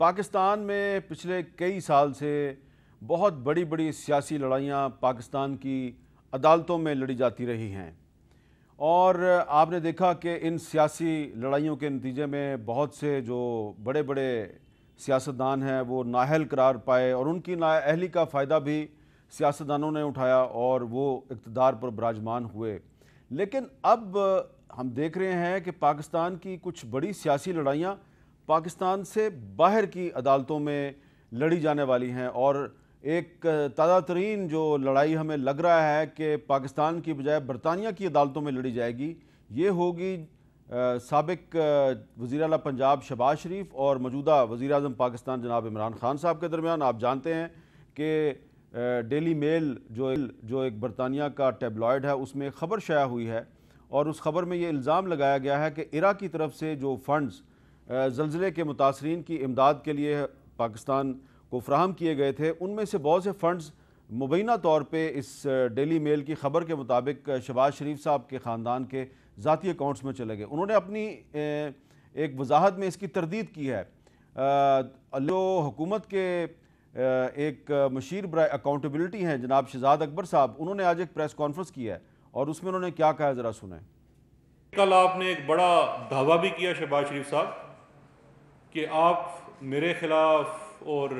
पाकिस्तान में पिछले कई साल से बहुत बड़ी बड़ी सियासी लड़ाइयाँ पाकिस्तान की अदालतों में लड़ी जाती रही हैं और आपने देखा कि इन सियासी लड़ाइयों के नतीजे में बहुत से जो बड़े बड़े सियासतदान हैं वो नाअहल करार पाए और उनकी नाअहली का फ़ायदा भी सियासतदानों ने उठाया और वो इक़्तिदार पर विराजमान हुए। लेकिन अब हम देख रहे हैं कि पाकिस्तान की कुछ बड़ी सियासी लड़ाइयाँ पाकिस्तान से बाहर की अदालतों में लड़ी जाने वाली हैं और एक ताज़ा तरीन जो लड़ाई हमें लग रहा है कि पाकिस्तान की बजाय बरतानिया की अदालतों में लड़ी जाएगी, ये होगी साबिक वज़ीर आला पंजाब शहबाज शरीफ और मौजूदा वज़ीर आज़म पाकिस्तान जनाब इमरान खान साहब के दरमियान। आप जानते हैं कि डेली मेल जो एक बरतानिया का टैबलॉयड है उसमें ख़बर शाया हुई है और उस खबर में ये इल्ज़ाम लगाया गया है कि इराक़ की तरफ से जो फ़ंड्स ज़लज़ले के मुतासरीन की इमदाद के लिए पाकिस्तान को फ़राहम किए गए थे, उनमें से बहुत से फ़ंड्स मुबैना तौर पे इस डेली मेल की ख़बर के मुताबिक शहबाज शरीफ साहब के ख़ानदान के ज़ाती अकाउंट्स में चले गए। उन्होंने अपनी एक वजाहत में इसकी तरदीद की है। जो हुकूमत के एक मशीर बराए अकाउंटेबिलिटी हैं जनाब शहजाद अकबर साहब, उन्होंने आज एक प्रेस कॉन्फ्रेंस की है और उसमें उन्होंने क्या कहा, ज़रा सुने। कल आपने एक बड़ा दावा भी किया शहबाज शरीफ साहब कि आप मेरे खिलाफ और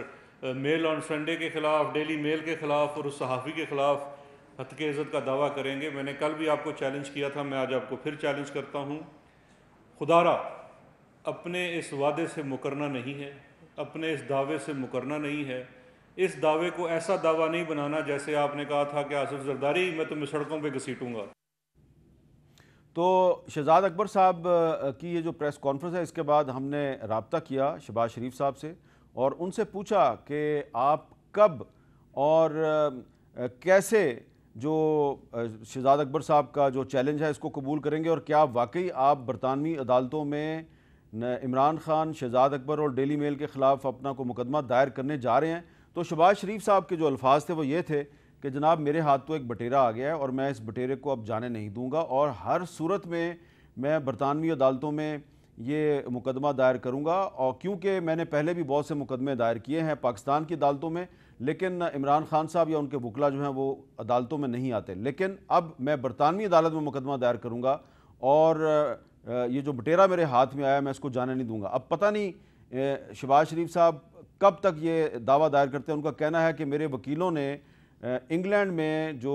मेल ऑन संडे के खिलाफ, डेली मेल के खिलाफ और उस सहाफ़ी के खिलाफ हत्क इज़्ज़त का दावा करेंगे। मैंने कल भी आपको चैलेंज किया था, मैं आज आपको फिर चैलेंज करता हूँ। खुदारा अपने इस वादे से मुकरना नहीं है, अपने इस दावे से मुकरना नहीं है। इस दावे को ऐसा दावा नहीं बनाना जैसे आपने कहा था कि आसिफ जरदारी मैं तुम्हें सड़कों पर घसीटूँगा। तो शहजाद अकबर साहब की ये जो प्रेस कॉन्फ्रेंस है, इसके बाद हमने रब्ता किया शहबाज शरीफ साहब से और उनसे पूछा कि आप कब और कैसे जो शहजाद अकबर साहब का जो चैलेंज है इसको कबूल करेंगे और क्या वाकई आप बरतानवी अदालतों में इमरान खान, शहजाद अकबर और डेली मेल के ख़िलाफ़ अपना को मुकदमा दायर करने जा रहे हैं। तो शहबाज शरीफ साहब के जो अल्फाज थे वो ये थे कि जनाब मेरे हाथ तो एक बटेरा आ गया है और मैं इस बटेरे को अब जाने नहीं दूंगा और हर सूरत में मैं बरतानवी अदालतों में ये मुकदमा दायर करूंगा। और क्योंकि मैंने पहले भी बहुत से मुकदमे दायर किए हैं पाकिस्तान की अदालतों में, लेकिन इमरान खान साहब या उनके वकला जो हैं वो अदालतों में नहीं आते, लेकिन अब मैं बरतानवी अदालत में मुकदमा दायर करूँगा और ये जो बटेरा मेरे हाथ में आया मैं इसको जाने नहीं दूँगा। अब पता नहीं शहबाज शरीफ साहब कब तक ये दावा दायर करते हैं। उनका कहना है कि मेरे वकीलों ने इंग्लैंड में जो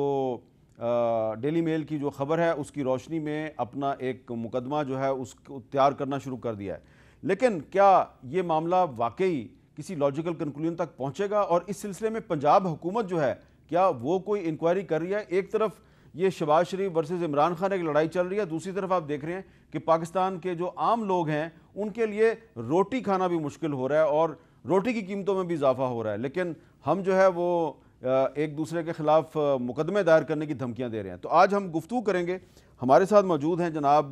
डेली मेल की जो ख़बर है उसकी रोशनी में अपना एक मुकदमा जो है उसको तैयार करना शुरू कर दिया है। लेकिन क्या ये मामला वाकई किसी लॉजिकल कंक्लूजन तक पहुंचेगा और इस सिलसिले में पंजाब हुकूमत जो है क्या वो कोई इंक्वायरी कर रही है? एक तरफ ये शहबाज शरीफ वर्सेस इमरान खान एक लड़ाई चल रही है, दूसरी तरफ आप देख रहे हैं कि पाकिस्तान के जो आम लोग हैं उनके लिए रोटी खाना भी मुश्किल हो रहा है और रोटी की कीमतों में भी इजाफा हो रहा है, लेकिन हम जो है वो एक दूसरे के ख़िलाफ़ मुकदमे दायर करने की धमकियां दे रहे हैं। तो आज हम गुफ्तगू करेंगे। हमारे साथ मौजूद हैं जनाब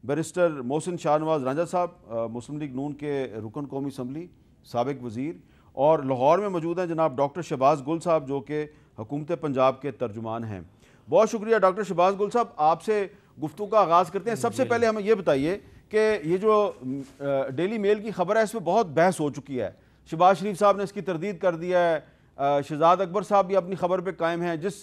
बैरिस्टर मोहसिन शाहनवाज रांझा साहब, मुस्लिम लीग नून के रुकन कौमी असम्बली, साबिक वज़ीर, और लाहौर में मौजूद हैं जनाब डॉक्टर शहबाज गुल साहब जो कि हुकूमत पंजाब के तर्जुमान हैं। बहुत शुक्रिया डॉक्टर शहबाज गुल साहब, आपसे गुफ्तगू का आगाज़ करते हैं। सबसे पहले हमें ये बताइए कि ये जो डेली मेल की खबर है इसमें बहुत बहस हो चुकी है। शहबाज शरीफ साहब ने इसकी तरदीद कर दिया है, शहजाद अकबर साहब भी अपनी खबर पे कायम हैं, जिस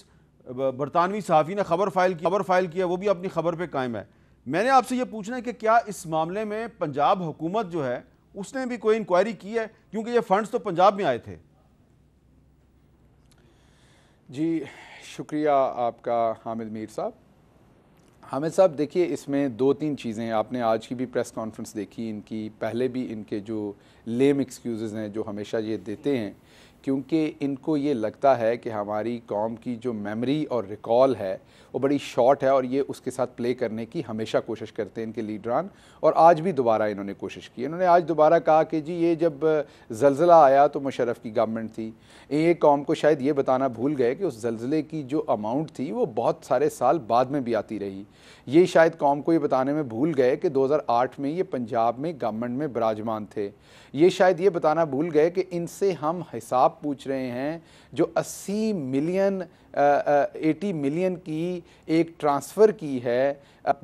बरतानवी सहाफ़ी ने खबर फाइल किया वो भी अपनी खबर पे कायम है। मैंने आपसे ये पूछना है कि क्या इस मामले में पंजाब हुकूमत जो है उसने भी कोई इंक्वायरी की है, क्योंकि ये फंड्स तो पंजाब में आए थे। जी शुक्रिया आपका हामिद मीर साहब। हामिद साहब देखिए, इसमें दो तीन चीज़ें, आपने आज की भी प्रेस कॉन्फ्रेंस देखी, इनकी पहले भी इनके जो लेम एक्सक्यूज़ हैं जो हमेशा ये देते हैं, क्योंकि इनको ये लगता है कि हमारी कौम की जो मेमोरी और रिकॉल है वो बड़ी शॉर्ट है और ये उसके साथ प्ले करने की हमेशा कोशिश करते हैं इनके लीडरान, और आज भी दोबारा इन्होंने कोशिश की। इन्होंने आज दोबारा कहा कि जी ये जब ज़लज़ला आया तो मुशर्रफ की गवर्नमेंट थी। ये कौम को शायद ये बताना भूल गए कि उस ज़लज़ले की जो अमाउंट थी वो बहुत सारे साल बाद में भी आती रही। ये शायद कौम को ये बताने में भूल गए कि 2008 में ये पंजाब में गवर्नमेंट में विराजमान थे। ये शायद ये बताना भूल गए कि इनसे हम हिसाब आप पूछ रहे हैं जो 80 मिलियन 80 मिलियन की एक ट्रांसफ़र की है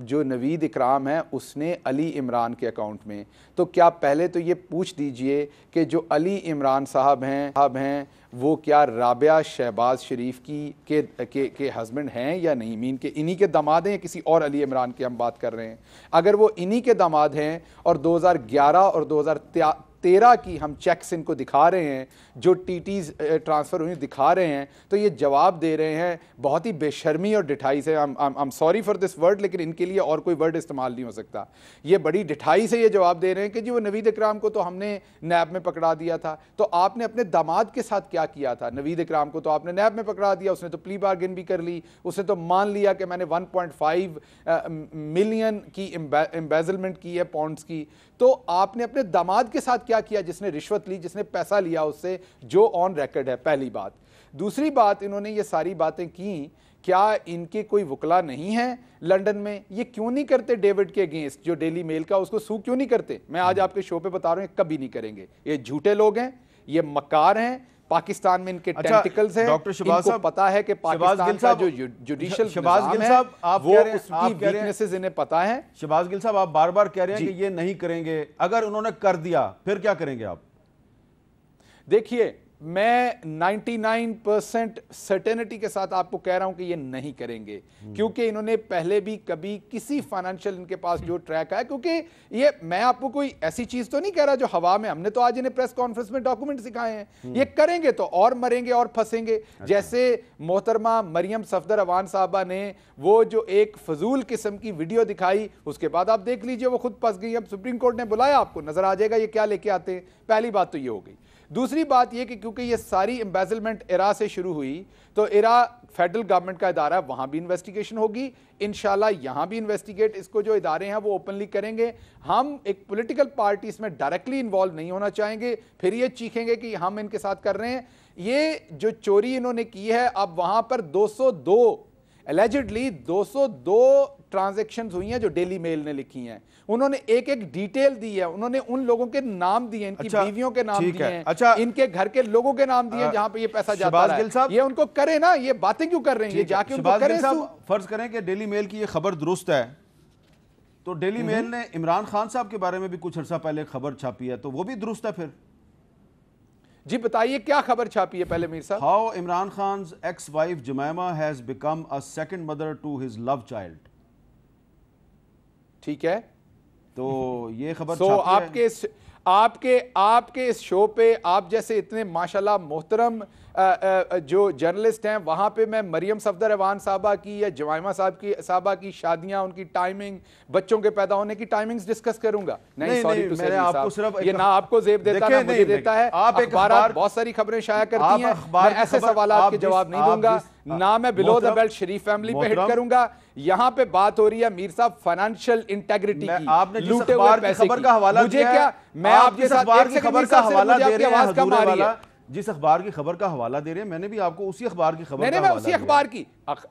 जो नवीद इकराम है उसने अली इमरान के अकाउंट में, तो क्या पहले तो ये पूछ दीजिए कि जो अली इमरान साहब हैं वो क्या राबिया शहबाज शरीफ के हस्बैंड हैं या नहीं, मीन के इन्हीं के दामाद हैं या किसी और अली इमरान की हम बात कर रहे हैं। अगर वो इन्हीं के दामाद हैं और 2011 और 2013 की हम चेक्स इनको दिखा रहे हैं, जो टीटीज ट्रांसफ़र हुई दिखा रहे हैं, तो ये जवाब दे रहे हैं बहुत ही बेशर्मी और डिठाई से। I am sorry for this word, लेकिन इनके लिए और कोई वर्ड इस्तेमाल नहीं हो सकता। ये बड़ी डिठाई से ये जवाब दे रहे हैं कि जी वो नवीद इकराम को तो हमने नैब में पकड़ा दिया था। तो आपने अपने दामाद के साथ क्या किया था? नवीद इकराम को तो आपने नैब में पकड़ा दिया, उसने तो प्ली बार्गेन भी कर ली, उसने तो मान लिया कि मैंने 1.5 मिलियन की एम्बेजलमेंट की है पाउंड्स की। तो आपने अपने दामाद के साथ क्या किया जिसने रिश्वत ली, जिसने पैसा लिया उससे, जो ऑन रिकॉर्ड है? पहली बात। दूसरी बात, इन्होंने ये सारी बातें की, क्या इनके कोई वकला नहीं है लंदन में? ये क्यों नहीं करते डेविड के अगेंस्ट जो डेली मेल का, उसको सू क्यों नहीं करते? मैं आज आपके शो पे बता रहा हूं, कभी नहीं करेंगे। ये झूठे लोग हैं, ये मक्कार हैं, पाकिस्तान में इनके टेंटिकल्स हैं। डॉक्टर शहबाज साहब, पता है कि पाकिस्तान का जो जुडिशियल शहबाज गिल साहब, आप वो उसकी वीकनेसेस इन्हें पता है। शहबाज गिल साहब, आप बार बार कह रहे हैं कि ये नहीं करेंगे, अगर उन्होंने कर दिया फिर क्या करेंगे आप? देखिए, मैं 99% सर्टेनिटी के साथ आपको कह रहा हूं कि ये नहीं करेंगे, क्योंकि इन्होंने पहले भी कभी किसी फाइनेंशियल इनके पास जो ट्रैक है, क्योंकि ये मैं आपको कोई ऐसी चीज तो नहीं कह रहा जो हवा में, हमने तो आज इन्हें प्रेस कॉन्फ्रेंस में डॉक्यूमेंट सिखाए हैं। ये करेंगे तो और मरेंगे और फंसेंगे। जैसे मोहतरमा मरियम सफदर अवान साहबा ने वो जो एक फजूल किस्म की वीडियो दिखाई, उसके बाद आप देख लीजिए वो खुद फंस गई। अब सुप्रीम कोर्ट ने बुलाया, आपको नजर आ जाएगा ये क्या लेके आते हैं। पहली बात तो ये हो गई। दूसरी बात यह कि क्योंकि ये सारी एम्बेजलमेंट इरा से शुरू हुई, तो इरा फेडरल गवर्नमेंट का इदारा है, वहां भी इन्वेस्टिगेशन होगी। इंशाल्लाह यहां भी इन्वेस्टिगेट इसको जो इदारे हैं वो ओपनली करेंगे। हम एक पॉलिटिकल पार्टी इसमें डायरेक्टली इन्वॉल्व नहीं होना चाहेंगे, फिर ये चीखेंगे कि हम इनके साथ कर रहे हैं। ये जो चोरी इन्होंने की है, अब वहां पर 202 एलिजिडली 202 ट्रांजैक्शंस हुई हैं जो डेली मेल ने लिखी हैं। उन्होंने एक एक डिटेल दी है, उन्होंने उन लोगों के नाम दिए, इनकी बीवियों के नाम दिए हैं, इनके घर के लोगों के नाम दिए जहां पे ये पैसा जाता है। ये उनको करे ना, ये बातें क्यों कर रहे हैं? ये जाके उनको करें। फर्ज करें कि डेली मेल की ये खबर दुरुस्त है, तो डेली मेल ने इमरान खान साहब के बारे में भी कुछ अर्सा पहले खबर छापी है, तो वो भी दुरुस्त है फिर? जी बताइए क्या खबर छापी है पहले Mir Sahab? How Imran Khan's ex wife Jemima has become a second mother to his love child. ठीक है, तो ये खबर तो आपके इस शो पे आप जैसे इतने माशाल्लाह मोहतरम जो जर्नलिस्ट हैं, वहां पे मैं मरियम सफदर अवान साहबा की या जमाइमा साहबा की शादियां, उनकी टाइमिंग, बच्चों के पैदा होने की टाइमिंग्स डिस्कस करूंगा? नहीं, सॉरी टू से, आपको सिर्फ ये ना आपको जेब देता है, मुझे देता है। आप अखबार बहुत सारी खबरें शाया करती हैं, मैं ऐसे सवालों के जवाब नहीं दूंगा, ना मैं below the belt Sharif family पे हिट करूंगा। यहां पे बात हो रही है मीर साहब फाइनेंशियल इंटेग्रिटी की। आपने लूटे हुए पैसे का हवाला मुझे क्या, मैं आपके साथ अखबार की खबर का हवाला दे रहे हैं, कम आ रही है, जिस अखबार की खबर का हवाला दे रहे हैं, मैंने भी आपको उसी अखबार की खबर मैं उसी अखबार की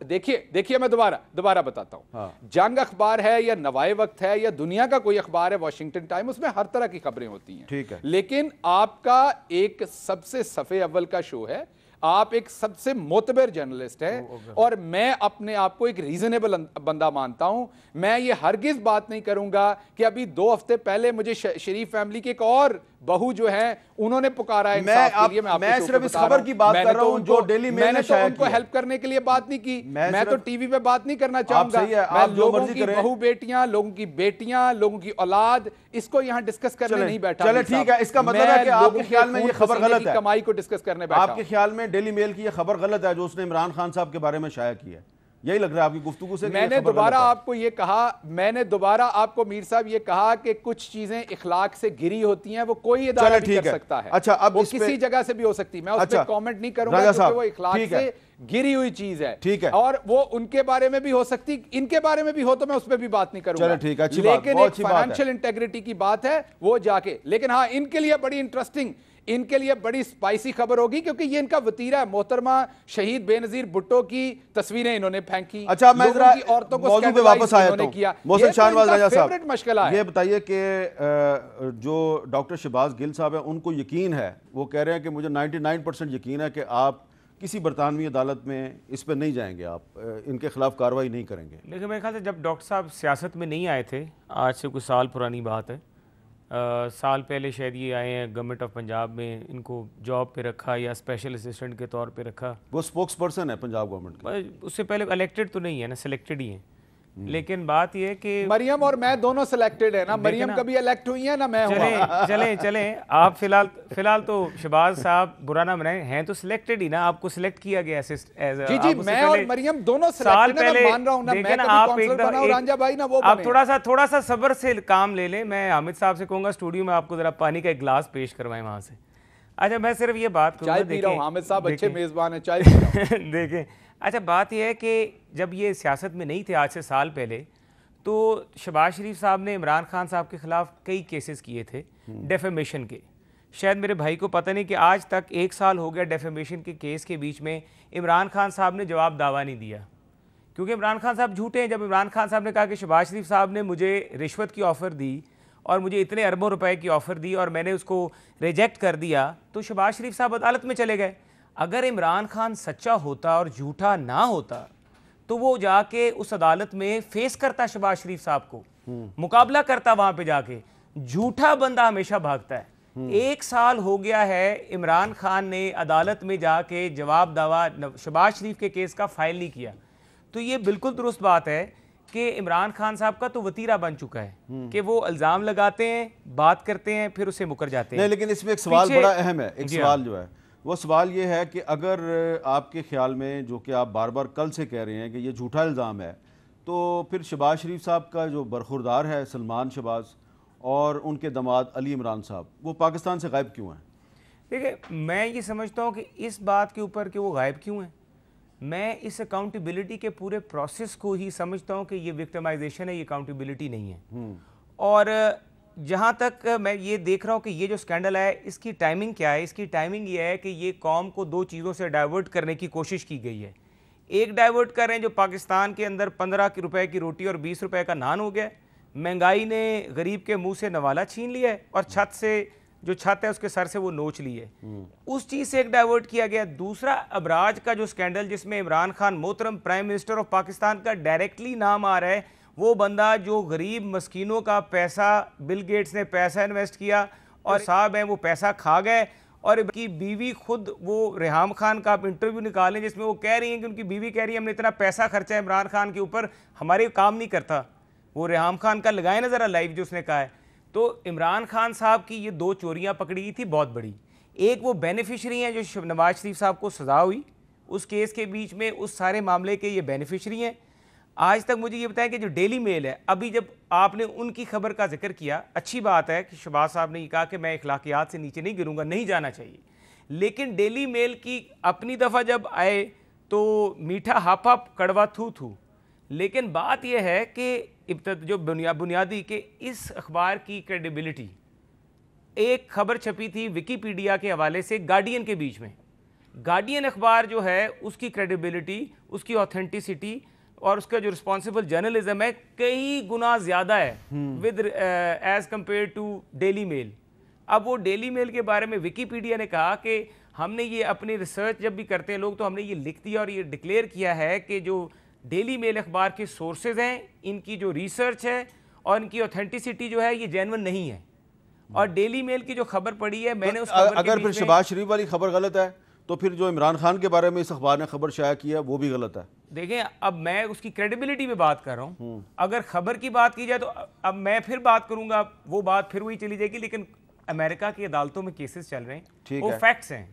देखिए मैं दोबारा बताता हूं। हाँ। जंग अखबार है या नवाए वक्त है या दुनिया का कोई अखबार है, वॉशिंगटन टाइम, उसमें हर तरह की खबरें होती हैं। ठीक है, लेकिन आपका एक सबसे सफ़े अव्वल का शो है, आप एक सबसे मोतबर जर्नलिस्ट हैं, और मैं अपने आप को एक रीजनेबल बंदा मानता हूं। मैं ये हरगिज बात नहीं करूंगा कि अभी 2 हफ्ते पहले मुझे शरीफ फैमिली के एक और बहू जो है उन्होंने पुकारा है इंसाफ के लिए। मैं सिर्फ इस खबर की बात कर रहा हूं जो डेली मेल ने शाया की। मैंने तो उनको हेल्प करने के लिए बात नहीं की, मैं तो टीवी पे बात नहीं करना चाहूंगा। मैं लोगों की बहू बेटियां, लोगों की बेटियां, लोगों की औलाद, इसको यहां डिस्कस करने नहीं बैठा। चलो ठीक है, इसका मतलब है कि आपके ख्याल में ये खबर गलत है, कमाई को डिस्कस करने बैठा। आपके ख्याल में डेली मेल की ये खबर गलत है जो उसने इमरान खान साहब के बारे में शाया की है, यही लग रहा है आपकी गुफ्तगू से? मैंने दोबारा आपको ये कहा, मैंने दोबारा आपको मीर साहब ये कहा कि कुछ चीजें इखलाक से गिरी होती हैं, वो कोई इदारा भी कर सकता है। अच्छा, अब वो किसी जगह से भी हो सकती है, मैं उस पर कमेंट नहीं करूंगा क्योंकि वो इखलाक से गिरी हुई चीज है। ठीक है, और वो उनके बारे में भी हो सकती, इनके बारे में भी हो, तो मैं उस पर भी बात नहीं करूंगा। ठीक है, लेकिन एक फाइनेंशियल इंटेग्रिटी की बात है वो जाके, लेकिन हाँ, इनके लिए बड़ी इंटरेस्टिंग इनके लिए बड़ी स्पाइसी खबर होगी, क्योंकि ये इनका वतीरा है। मोहतरमा शहीद बेनजीर भुट्टो की तस्वीरें इन्होंने फेंकी। अच्छा, मैं जरा औरतों को मौजूद पे वापस आया हूं। किया। मोहसिन शाहनवाज राजा साहब, मशकला है। ये बताइए कि जो डॉक्टर शहबाज गिल साहब है उनको यकीन है, वो कह रहे हैं कि मुझे 99% यकीन है कि आप किसी बरतानवी अदालत में इस पर नहीं जाएंगे, आप इनके खिलाफ कार्रवाई नहीं करेंगे। लेकिन मेरे ख्याल से जब डॉक्टर साहब सियासत में नहीं आए थे, आज से कुछ साल पुरानी बात है, साल पहले शायद ये आए हैं, गवर्नमेंट ऑफ पंजाब में इनको जॉब पे रखा या स्पेशल असिस्टेंट के तौर पे रखा। वो स्पोक्स पर्सन है पंजाब गवर्नमेंट के। उससे पहले इलेक्टेड तो नहीं है ना, सिलेक्टेड ही हैं। लेकिन बात यह है कि मरियम और मैं दोनों सिलेक्टेड है ना, मरियम कभी इलेक्ट हुई है ना मैं हुआ। चलें आप फिलहाल तो शहबाज साहब बुरा ना बनाए, हैं तो सिलेक्टेड ही ना, आपको सिलेक्ट किया गया जी जी, मैं और मरियम दोनों सिलेक्टेड हैं, मैं मान रहा हूं ना, मैं कभी काउंसलर बना और रांझा भाई ना वो बने। आप थोड़ा सा सब्र से काम ले लें। मैं हामिद साहब से कहूंगा स्टूडियो में आपको जरा पानी का एक गिलास पेश करवाएं वहां से। अच्छा, मैं सिर्फ ये बात करूंगा, चाय पी रहा हूं, हामिद साहब अच्छे मेजबान है, चाय पी रहा हूं। देखें, अच्छा बात यह है कि जब ये सियासत में नहीं थे आज से साल पहले, तो शहबाज शरीफ साहब ने इमरान खान साहब के ख़िलाफ़ कई केसेस किए थे डेफेमेशन के। शायद मेरे भाई को पता नहीं कि आज तक 1 साल हो गया डेफेमेशन के केस के बीच में इमरान खान साहब ने जवाब दावा नहीं दिया, क्योंकि इमरान खान साहब झूठे हैं। जब इमरान खान साहब ने कहा कि शहबाज शरीफ साहब ने मुझे रिश्वत की ऑफ़र दी और मुझे इतने अरबों रुपए की ऑफ़र दी और मैंने उसको रिजेक्ट कर दिया, तो शहबाज शरीफ साहब अदालत में चले गए। अगर इमरान खान सच्चा होता और झूठा ना होता तो वो जाके उस अदालत में फेस करता शहबाज शरीफ साहब को, मुकाबला करता वहां पे जाके। झूठा बंदा हमेशा भागता है। 1 साल हो गया है, इमरान खान ने अदालत में जाके जवाब दावा शहबाज शरीफ के केस का फाइल नहीं किया। तो ये बिल्कुल दुरुस्त बात है कि इमरान खान साहब का तो वतीरा बन चुका है कि वो इल्ज़ाम लगाते हैं, बात करते हैं, फिर उससे मुकर जाते हैं। नहीं, लेकिन इसमें एक सवाल बड़ा अहम है। एक सवाल जो है वो सवाल ये है कि अगर आपके ख्याल में, जो कि आप बार बार कल से कह रहे हैं कि ये झूठा इल्ज़ाम है, तो फिर शहबाज शरीफ साहब का जो बरखुरदार है सलमान शहबाज और उनके दामाद अली इमरान साहब, वो पाकिस्तान से गायब क्यों हैं? देखिए, मैं ये समझता हूँ कि इस बात के ऊपर कि वो गायब क्यों हैं, मैं इस अकाउंटेबिलिटी के पूरे प्रोसेस को ही समझता हूँ कि ये विक्टिमाइजेशन है, ये अकाउंटेबिलिटी नहीं है। और जहाँ तक मैं ये देख रहा हूँ कि ये जो स्कैंडल है, इसकी टाइमिंग क्या है? इसकी टाइमिंग ये है कि ये कौम को 2 चीज़ों से डाइवर्ट करने की कोशिश की गई है। एक डाइवर्ट कर रहे हैं जो पाकिस्तान के अंदर 15 रुपए की रोटी और 20 रुपए का नान हो गया, महंगाई ने गरीब के मुंह से नवाला छीन लिया है और छत से जो छत है उसके सर से वो नोच ली है। उस चीज़ से एक डाइवर्ट किया गया। दूसरा, अबराज का जो स्कैंडल जिसमें इमरान खान मोहतरम प्राइम मिनिस्टर ऑफ पाकिस्तान का डायरेक्टली नाम आ रहा है, वो बंदा जो गरीब मस्कीनों का पैसा, बिल गेट्स ने पैसा इन्वेस्ट किया और साहब हैं वो पैसा खा गए। और उनकी बीवी खुद, वो रेहाम खान का आप इंटरव्यू निकालें जिसमें वो कह रही हैं कि उनकी बीवी कह रही है हमने इतना पैसा खर्चा है इमरान खान के ऊपर, हमारे काम नहीं करता। वो रेहाम खान का लगाए ना ज़रा लाइव जो उसने कहा है। तो इमरान खान साहब की ये 2 चोरियाँ पकड़ी थी बहुत बड़ी। एक वो बेनिफिशरी हैं जो नवाज शरीफ साहब को सज़ा हुई उस केस के बीच में, उस सारे मामले के ये बेनिफिशरी हैं। आज तक मुझे ये बताया कि जो डेली मेल है, अभी जब आपने उनकी खबर का जिक्र किया, अच्छी बात है कि शहबाज साहब ने ये कहा कि मैं इखलाकियात से नीचे नहीं गिरूंगा, नहीं जाना चाहिए। लेकिन डेली मेल की अपनी दफ़ा जब आए तो मीठा हाप हाप कड़वा थू थू। लेकिन बात यह है कि जो बुनियादी कि इस अखबार की क्रेडिबिलिटी, एक खबर छपी थी विकीपीडिया के हवाले से गार्डियन के बीच में। गार्डियन अखबार जो है उसकी क्रेडिबिलिटी, उसकी ऑथेंटिसिटी और उसका जो रिस्पॉन्सिबल जर्नलिज्म है कई गुना ज़्यादा है with as compare to daily mail. अब वो डेली मेल के बारे में विकीपीडिया ने कहा कि हमने ये अपनी रिसर्च जब भी करते हैं लोग, तो हमने ये लिख दिया और ये डिक्लेयर किया है कि जो डेली मेल अखबार के सोर्सेज हैं, इनकी जो रिसर्च है और इनकी ऑथेंटिसिटी जो है ये जेन्युइन नहीं है। और डेली मेल की जो खबर पड़ी है, मैंने उस खबर अगर फिर शहबाज शरीफ वाली खबर गलत है तो फिर जो इमरान खान के बारे में इस अखबार ने खबर शाया की है वो भी गलत है। देखें, अब मैं उसकी क्रेडिबिलिटी पे बात कर रहा हूँ। अगर खबर की बात की जाए तो अब मैं फिर बात करूंगा, वो बात फिर वही चली जाएगी। लेकिन अमेरिका की अदालतों में केसेस चल रहे हैं, वो फैक्ट्स हैं,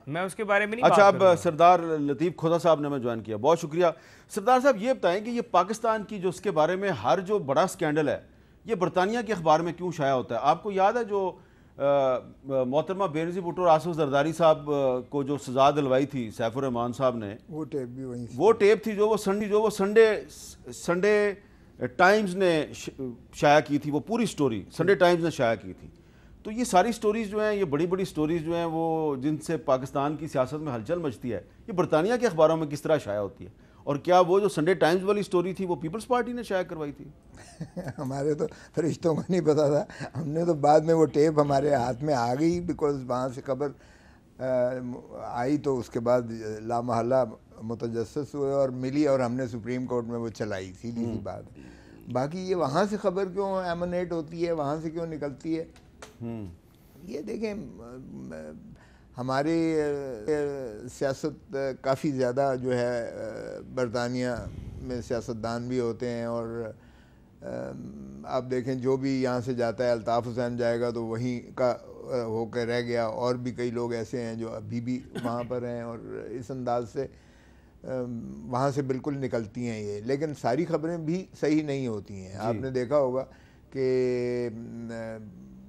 मैं उसके बारे में नहीं अच्छा, बात अब सरदार लतीफ़ खोदा साहब ने मैं ज्वाइन किया, बहुत शुक्रिया। सरदार साहब ये बताएं कि ये पाकिस्तान की जो उसके बारे में हर जो बड़ा स्कैंडल है ये बरतानिया के अखबार में क्यों शाया होता है? आपको याद है जो मोहतरमा बेनज़ीर भुट्टो और आसिफ जरदारी साहब को जो सज़ा दिलवाई थी सैफुर रहमान साहब ने, वो टेप भी वहीं, वो टेप थी जो वो संडे टाइम्स ने शाया की थी, वो पूरी स्टोरी संडे टाइम्स ने शाया की थी। तो ये सारी स्टोरीज़ जो हैं, ये बड़ी बड़ी स्टोरीज़ जो हैं वो जिनसे पाकिस्तान की सियासत में हलचल मचती है, ये बरतानिया के अखबारों में किस तरह शाया होती है? और क्या वो जो संडे टाइम्स वाली स्टोरी थी वो पीपल्स पार्टी ने शाया करवाई थी? हमारे तो फरिश्तों को नहीं पता था, हमने तो बाद में वो टेप हमारे हाथ में आ गई, बिकॉज वहाँ से खबर आई तो उसके बाद लामहल्ला मुतजस्सिस हुए और मिली और हमने सुप्रीम कोर्ट में वो चलाई, सीधी सी बात। बाकी ये वहाँ से खबर क्यों एमनेट होती है, वहाँ से क्यों निकलती है, ये देखें, हमारी सियासत काफ़ी ज़्यादा जो है बरतानिया में सियासतदान भी होते हैं, और आप देखें जो भी यहाँ से जाता है, अल्ताफ़ हुसैन जाएगा तो वहीं का होकर रह गया, और भी कई लोग ऐसे हैं जो अभी भी वहाँ पर हैं, और इस अंदाज से वहाँ से बिल्कुल निकलती हैं ये। लेकिन सारी खबरें भी सही नहीं होती हैं। आपने देखा होगा कि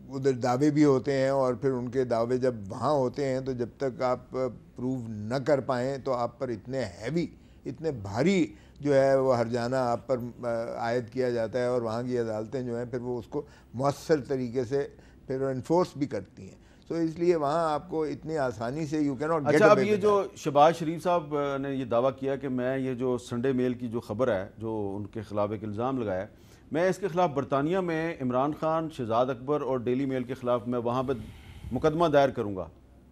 उधर दावे भी होते हैं, और फिर उनके दावे जब वहाँ होते हैं तो जब तक आप प्रूव न कर पाएँ तो आप पर इतने हैवी, इतने भारी जो है वो हर्जाना आप पर आयद किया जाता है, और वहाँ की अदालतें जो हैं फिर वो उसको मौसर तरीके से फिर इन्फोर्स भी करती हैं। तो इसलिए वहाँ आपको इतनी आसानी से यू कैन नॉट गेट। अच्छा, अब ये जो शहबाज शरीफ साहब ने ये दावा किया कि मैं ये जो संडे मेल की जो खबर है जो उनके खिलाफ एक इल्ज़ाम लगाया, मैं इसके खिलाफ बरतानिया में इमरान खान, शहजाद अकबर और डेली मेल के खिलाफ मैं वहाँ पर मुकदमा दायर करूँगा,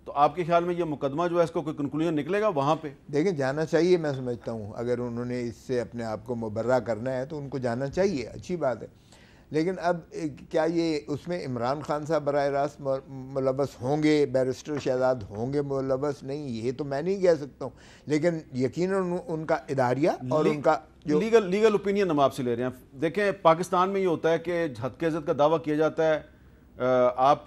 तो आपके ख्याल में ये मुकदमा जो है इसको कोई कंक्लूजन निकलेगा वहाँ पे? देखिए, जाना चाहिए, मैं समझता हूँ अगर उन्होंने इससे अपने आप को मुबर्रा करना है तो उनको जाना चाहिए, अच्छी बात है। लेकिन अब क्या ये उसमें इमरान खान साहब बराह रास्त मुलव्वस होंगे, बैरिस्टर शहजाद होंगे मुलव्वस, नहीं ये तो मैं नहीं कह सकता हूँ, लेकिन यकीनन उनका इदारिया और उनका जो लीगल ओपिनियन हम आपसे ले रहे हैं। देखें, पाकिस्तान में ये होता है कि हत्या इज़्ज़त का दावा किया जाता है, आप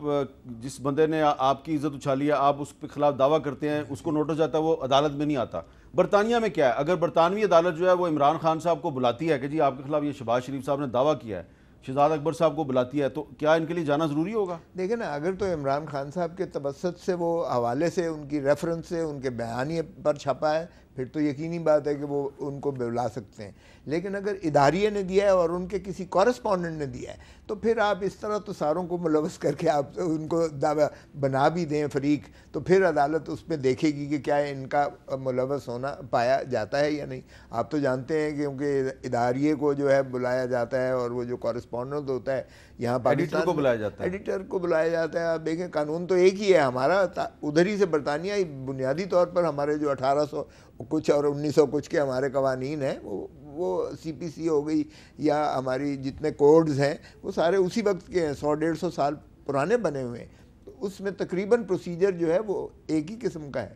जिस बंदे ने आपकी इज़्ज़त उछाली है आप उसके खिलाफ दावा करते हैं, उसको नोटिस जाता है, वो अदालत में नहीं आता। बरतानिया में क्या है, अगर बरतानवी अदालत जो है वो इमरान खान साहब को बुलाती है कि जी आपके खिलाफ ये शहबाज शरीफ साहब ने दावा किया है, शहजाद अकबर साहब को बुलाती है, तो क्या इनके लिए जाना ज़रूरी होगा? देखिए ना, अगर तो इमरान खान साहब के तबस्सुत से वो हवाले से उनकी रेफरेंस से उनके बयानिए पर छपा है, फिर तो यकीनी बात है कि वो उनको बुला सकते हैं। लेकिन अगर इदारिये ने दिया है और उनके किसी कॉरेस्पॉन्डेंट ने दिया है तो फिर आप इस तरह तो सारों को मुलव्वस करके आप उनको दावा बना भी दें फरीक, तो फिर अदालत उस पर देखेगी कि क्या इनका मुलव्वस होना पाया जाता है या नहीं। आप तो जानते हैं क्योंकि इदारिये को जो है बुलाया जाता है, और वो जो कॉरेस्पॉन्डेंट होता है यहाँ पाकिस्तान को बुलाया जाता है, एडिटर को बुलाया जाता है। आप देखें, कानून तो एक ही है हमारा, उधर ही से बरतानिया ही बुनियादी तौर पर हमारे जो 1800 कुछ और 1900 कुछ के हमारे कवानीन हैं, वो CPC हो गई या हमारी जितने कोड्स हैं वो सारे उसी वक्त के हैं, 100-150 साल पुराने बने हुए हैं, तो उसमें तकरीबन प्रोसीजर जो है वो एक ही किस्म का है।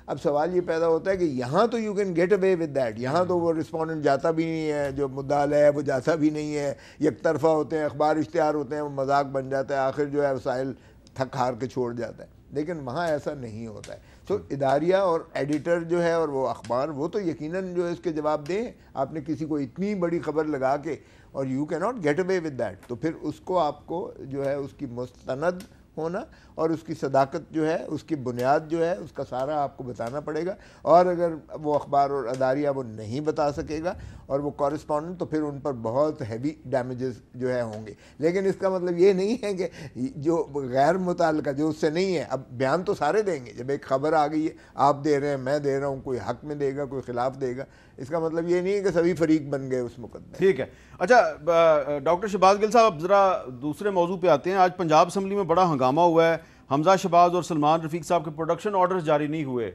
अब सवाल ये पैदा होता है कि यहाँ तो you can get away with that, यहाँ तो वो रिस्पोंडेंट जाता भी नहीं है, जो मुद्दा है वो जाता भी नहीं है, एक तरफा होते हैं, अखबार इश्तिहार होते हैं, वो मजाक बन जाता है, आखिर जो है वसाइल थक हार के छोड़ जाता है। लेकिन वहाँ ऐसा नहीं होता है। तो इदारिया और एडिटर जो है और वो अखबार, वो तो यकीनन जो है इसके जवाब दें। आपने किसी को इतनी बड़ी खबर लगा के और you can not get away with that, तो फिर उसको आपको जो है उसकी मुस्तनद होना और उसकी सदाकत जो है, उसकी बुनियाद जो है, उसका सारा आपको बताना पड़ेगा। और अगर वो अखबार और अदारिया वो नहीं बता सकेगा और वो कॉरेस्पॉन्डेंट, तो फिर उन पर बहुत हैवी डैमेजेस जो है होंगे। लेकिन इसका मतलब ये नहीं है कि जो गैर मुताल्लिका जो उससे नहीं है, अब बयान तो सारे देंगे। जब एक खबर आ गई है, आप दे रहे हैं, मैं दे रहा हूँ, कोई हक में देगा, कोई खिलाफ देगा, इसका मतलब ये नहीं है कि सभी फरीक बन गए उस मुकदमे। ठीक है। अच्छा डॉक्टर शहबाज गिल साहब, अब ज़रा दूसरे मौजू पे आते हैं। आज पंजाब असम्बली में बड़ा हंगामा हुआ है, हमजा शहबाज और सलमान रफ़ीक साहब के प्रोडक्शन ऑर्डर्स जारी नहीं हुए।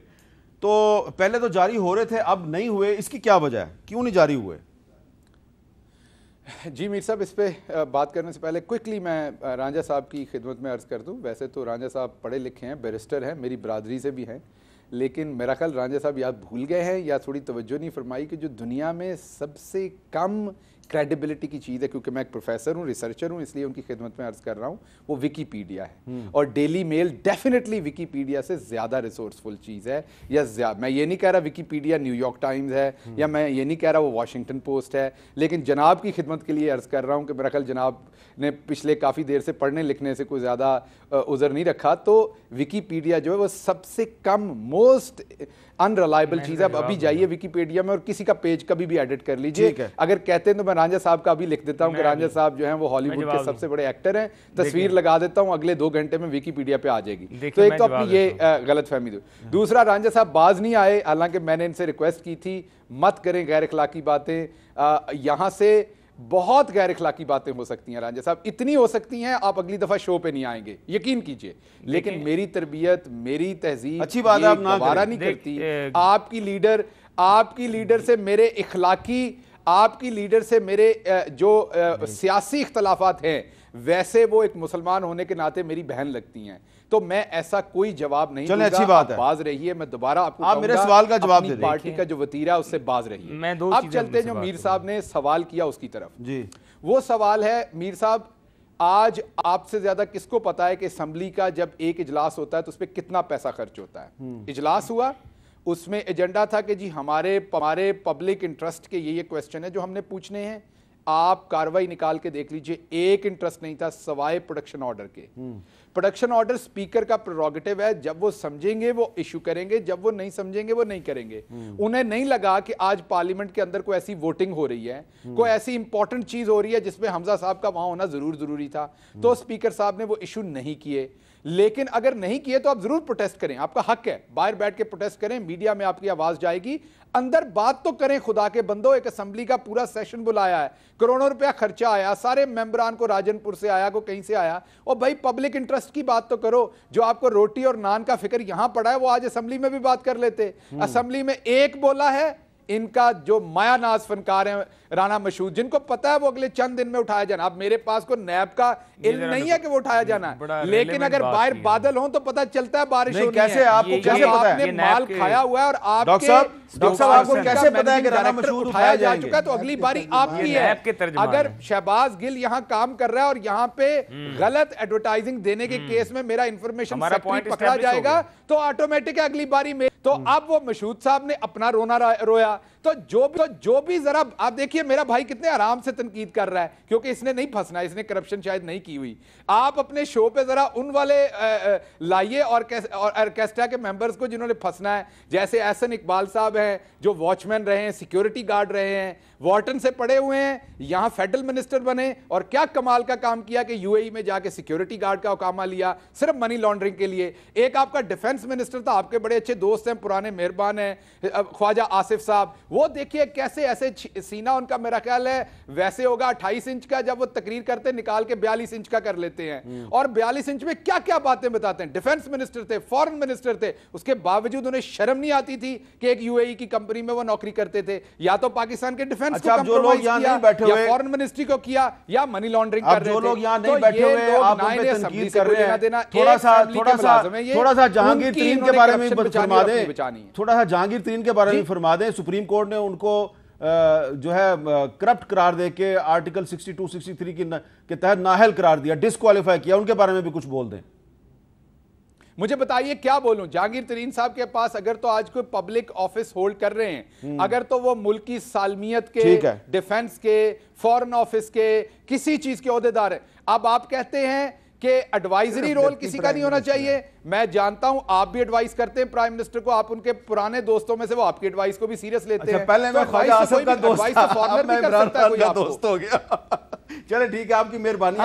तो पहले तो जारी हो रहे थे, अब नहीं हुए, इसकी क्या वजह है, क्यों नहीं जारी हुए? जी मीर साहब, इस पर बात करने से पहले क्विकली मैं रांझा साहब की खिदमत में अर्ज़ कर दूं। वैसे तो रांझा साहब पढ़े लिखे हैं, बैरिस्टर हैं, मेरी बरादरी से भी हैं, लेकिन मेरा ख्याल रांझा साहब या भूल गए हैं या थोड़ी तवज्जो नहीं फरमाई कि जो दुनिया में सबसे कम क्रेडिबिलिटी की चीज़ है, क्योंकि मैं एक प्रोफेसर हूँ, रिसर्चर हूँ, इसलिए उनकी खिदमत में अर्ज़ कर रहा हूँ, वो विकीपीडिया है। और डेली मेल डेफिनेटली विकीपीडिया से ज़्यादा रिसोर्सफुल चीज़ है। या मैं ये नहीं कह रहा विकीपीडिया न्यूयॉर्क टाइम्स है, या मैं ये नहीं कह रहा वो वॉशिंगटन पोस्ट है, लेकिन जनाब की खिदमत के लिए अर्ज़ कर रहा हूँ कि मेरा ख्याल जनाब ने पिछले काफ़ी देर से पढ़ने लिखने से कोई ज़्यादा उज़र नहीं रखा। तो विकीपीडिया जो है वो सबसे कम मोस्ट अनरिलायबल चीज़ है। अब अभी जाइए विकीपीडिया में और किसी का पेज कभी भी एडिट कर लीजिए। अगर कहते हैं तो मैं मैं रांझा साहब का अभी लिख देता हूँ कि रांझा साहब जो हैं वो हॉलीवुड के सबसे बड़े एक्टर हैं, तस्वीर लगा देता हूँ, अगले 2 घंटे में विकीपीडिया पे आ जाएगी। तो एक तो अपनी ये गलत फहमी दो। दूसरा, रांझा साहब बाज नहीं आए, हालांकि मैंने इनसे रिक्वेस्ट की थी मत करें गैर अखलाकी बातें, यहाँ से बहुत गैर अखलाकी बातें हो सकती हैं रांझा साहब, इतनी हो सकती हैं आप अगली दफा शो पे नहीं आएंगे, यकीन कीजिए। लेकिन मेरी तरबियत, मेरी तहजीब अच्छी बात है, आप ना गवारा नहीं करती। आपकी लीडर से मेरे इखलाकी, आपकी लीडर से मेरे जो सियासी इख्तलाफात हैं, वैसे वो एक मुसलमान होने के नाते मेरी बहन लगती हैं, तो मैं ऐसा कोई जवाब नहीं दूंगा। अच्छी बात है, बाज रही है। मैं दोबारा आपको आप मेरे सवाल का जवाब दे दें। पार्टी का जो वतीरा है उससे बाज रही है। अब चलते जो मीर साहब ने सवाल किया उसकी तरफ जी। वो सवाल है, मीर साहब आज आपसे ज्यादा किसको पता है कि असम्बली का जब एक इजलास होता है तो उस पर कितना पैसा खर्च होता है? इजलास हुआ, उसमें एजेंडा था कि जी हमारे पब्लिक इंटरेस्ट के ये क्वेश्चन है जो हमने पूछने हैं, आप कार्रवाई निकाल के देख लीजिए, एक इंटरेस्ट नहीं था सवाए प्रोडक्शन ऑर्डर के। प्रोडक्शन ऑर्डर स्पीकर का प्रेरोगेटिव है, जब वो समझेंगे वो इशू करेंगे, जब वो नहीं समझेंगे वो नहीं करेंगे। उन्हें नहीं लगा कि आज पार्लियामेंट के अंदर कोई ऐसी वोटिंग हो रही है, कोई ऐसी इंपॉर्टेंट चीज हो रही है जिसमें हमजा साहब का वहां होना जरूरी था, तो स्पीकर साहब ने वो इशू नहीं किए। लेकिन अगर नहीं किए तो आप जरूर प्रोटेस्ट करें, आपका हक है, बाहर बैठ के प्रोटेस्ट करें, मीडिया में आपकी आवाज जाएगी, अंदर बात तो करें। खुदा के बंदो, एक असेंबली का पूरा सेशन बुलाया है, करोड़ों रुपया खर्चा आया, सारे मेंबरान को राजनपुर से आया, को कहीं से आया, और भाई पब्लिक इंटरेस्ट की बात तो करो। जो आपको रोटी और नान का फिक्र यहां पड़ा है वो आज असेंबली में भी बात कर लेते। असेंबली में एक बोला है, इनका जो मायानाज फनकार है राना मशहूद, जिनको पता है वो अगले चंद दिन में उठाया जाना। अब मेरे पास को नैब का इल्म नहीं है कि वो उठाया जाना है, लेकिन अगर बाहर बादल हो तो पता चलता है बारिश होनी कैसे है। आपको कैसे पता है? आपने माल खाया हुआ है और आपके डॉक्टर साहब आपको कैसे पता है कि राना मशहूद उठाया जा चुका है, तो अगली बारी आपकी है। अगर शहबाज गिल यहाँ काम कर रहा है और यहाँ पे गलत एडवर्टाइजिंग देने के केस में मेरा इंफॉर्मेशन सेक्रेटरी पकड़ा जाएगा तो ऑटोमेटिक है अगली बारी में। तो अब वो मशहूद साहब ने अपना रोना रोया, तो जो भी जरा आप देखिए मेरा भाई कितने आराम से तनकीद कर रहा है, क्योंकि इसने नहीं फंसना, इसने करप्शन शायद नहीं की हुई। आप अपने शो पे जरा उन वाले लाइए और ऑर्केस्ट्रा के मेंबर्स को जिन्होंने फंसना है, जैसे एहसन इकबाल साहब हैं जो वॉचमैन रहे हैं, सिक्योरिटी गार्ड रहे हैं, वॉर्टन से पढ़े हुए हैं, यहां फेडरल मिनिस्टर बने और क्या कमाल का काम किया कि यूएई में जाके सिक्योरिटी गार्ड का औकामा लिया सिर्फ मनी लॉन्ड्रिंग के लिए। एक आपका डिफेंस मिनिस्टर था, आपके बड़े अच्छे दोस्त हैं, पुराने मेहरबान हैं, ख्वाजा आसिफ साहब, वो देखिए कैसे ऐसे सीना उनका मेरा ख्याल है वैसे होगा 28 इंच का, जब वो तकरीर करते निकाल के 42 इंच का कर लेते हैं, और 42 इंच में क्या क्या बातें बताते हैं। डिफेंस मिनिस्टर थे, फॉरेन मिनिस्टर थे, उसके बावजूद उन्हें शर्म नहीं आती थी कि एक यूएई की कंपनी में वो नौकरी करते थे। या तो पाकिस्तान के डिफेंस अच्छा, जो लोग यहाँ नहीं बैठे हुए, फॉरेन मिनिस्ट्री को किया, या मनी लॉन्ड्रिंग कर रहे थे, जो लोग यहाँ नहीं बैठे हुए आप उन पे तनकीद कर रहे हैं, थोड़ा सा जहांगीर तरीन के बारे में फरमा दें, थोड़ा सा जहांगीर तरीन के बारे में फरमा दें। सुप्रीम कोर्ट ने उनको जो है करप्ट करार दे के आर्टिकल 62, 63 के तहत नाअहल करार दिया, डिस्क्वालीफाई किया, उनके बारे में भी कुछ बोल दें। मुझे बताइए क्या बोलूं। जहांगीर तरीन साहब के पास अगर तो आज कोई पब्लिक ऑफिस होल्ड कर रहे हैं, अगर तो वो मुल्क की सालमियत के, डिफेंस के, फॉरेन ऑफिस के, किसी चीज के ओहदेदार है। अब आप कहते हैं कि एडवाइजरी रोल किसी का नहीं होना चाहिए। मैं जानता हूं आप भी एडवाइस करते हैं प्राइम मिनिस्टर को, आप उनके पुराने दोस्तों में से, वो आपकी एडवाइस को भी सीरियस लेते हैं। पहले मैं ख्वाजा आसिफ का दोस्त था, अब मैं इमरान खान का दोस्त हो गया। चले ठीक है, आपकी मेहरबानी।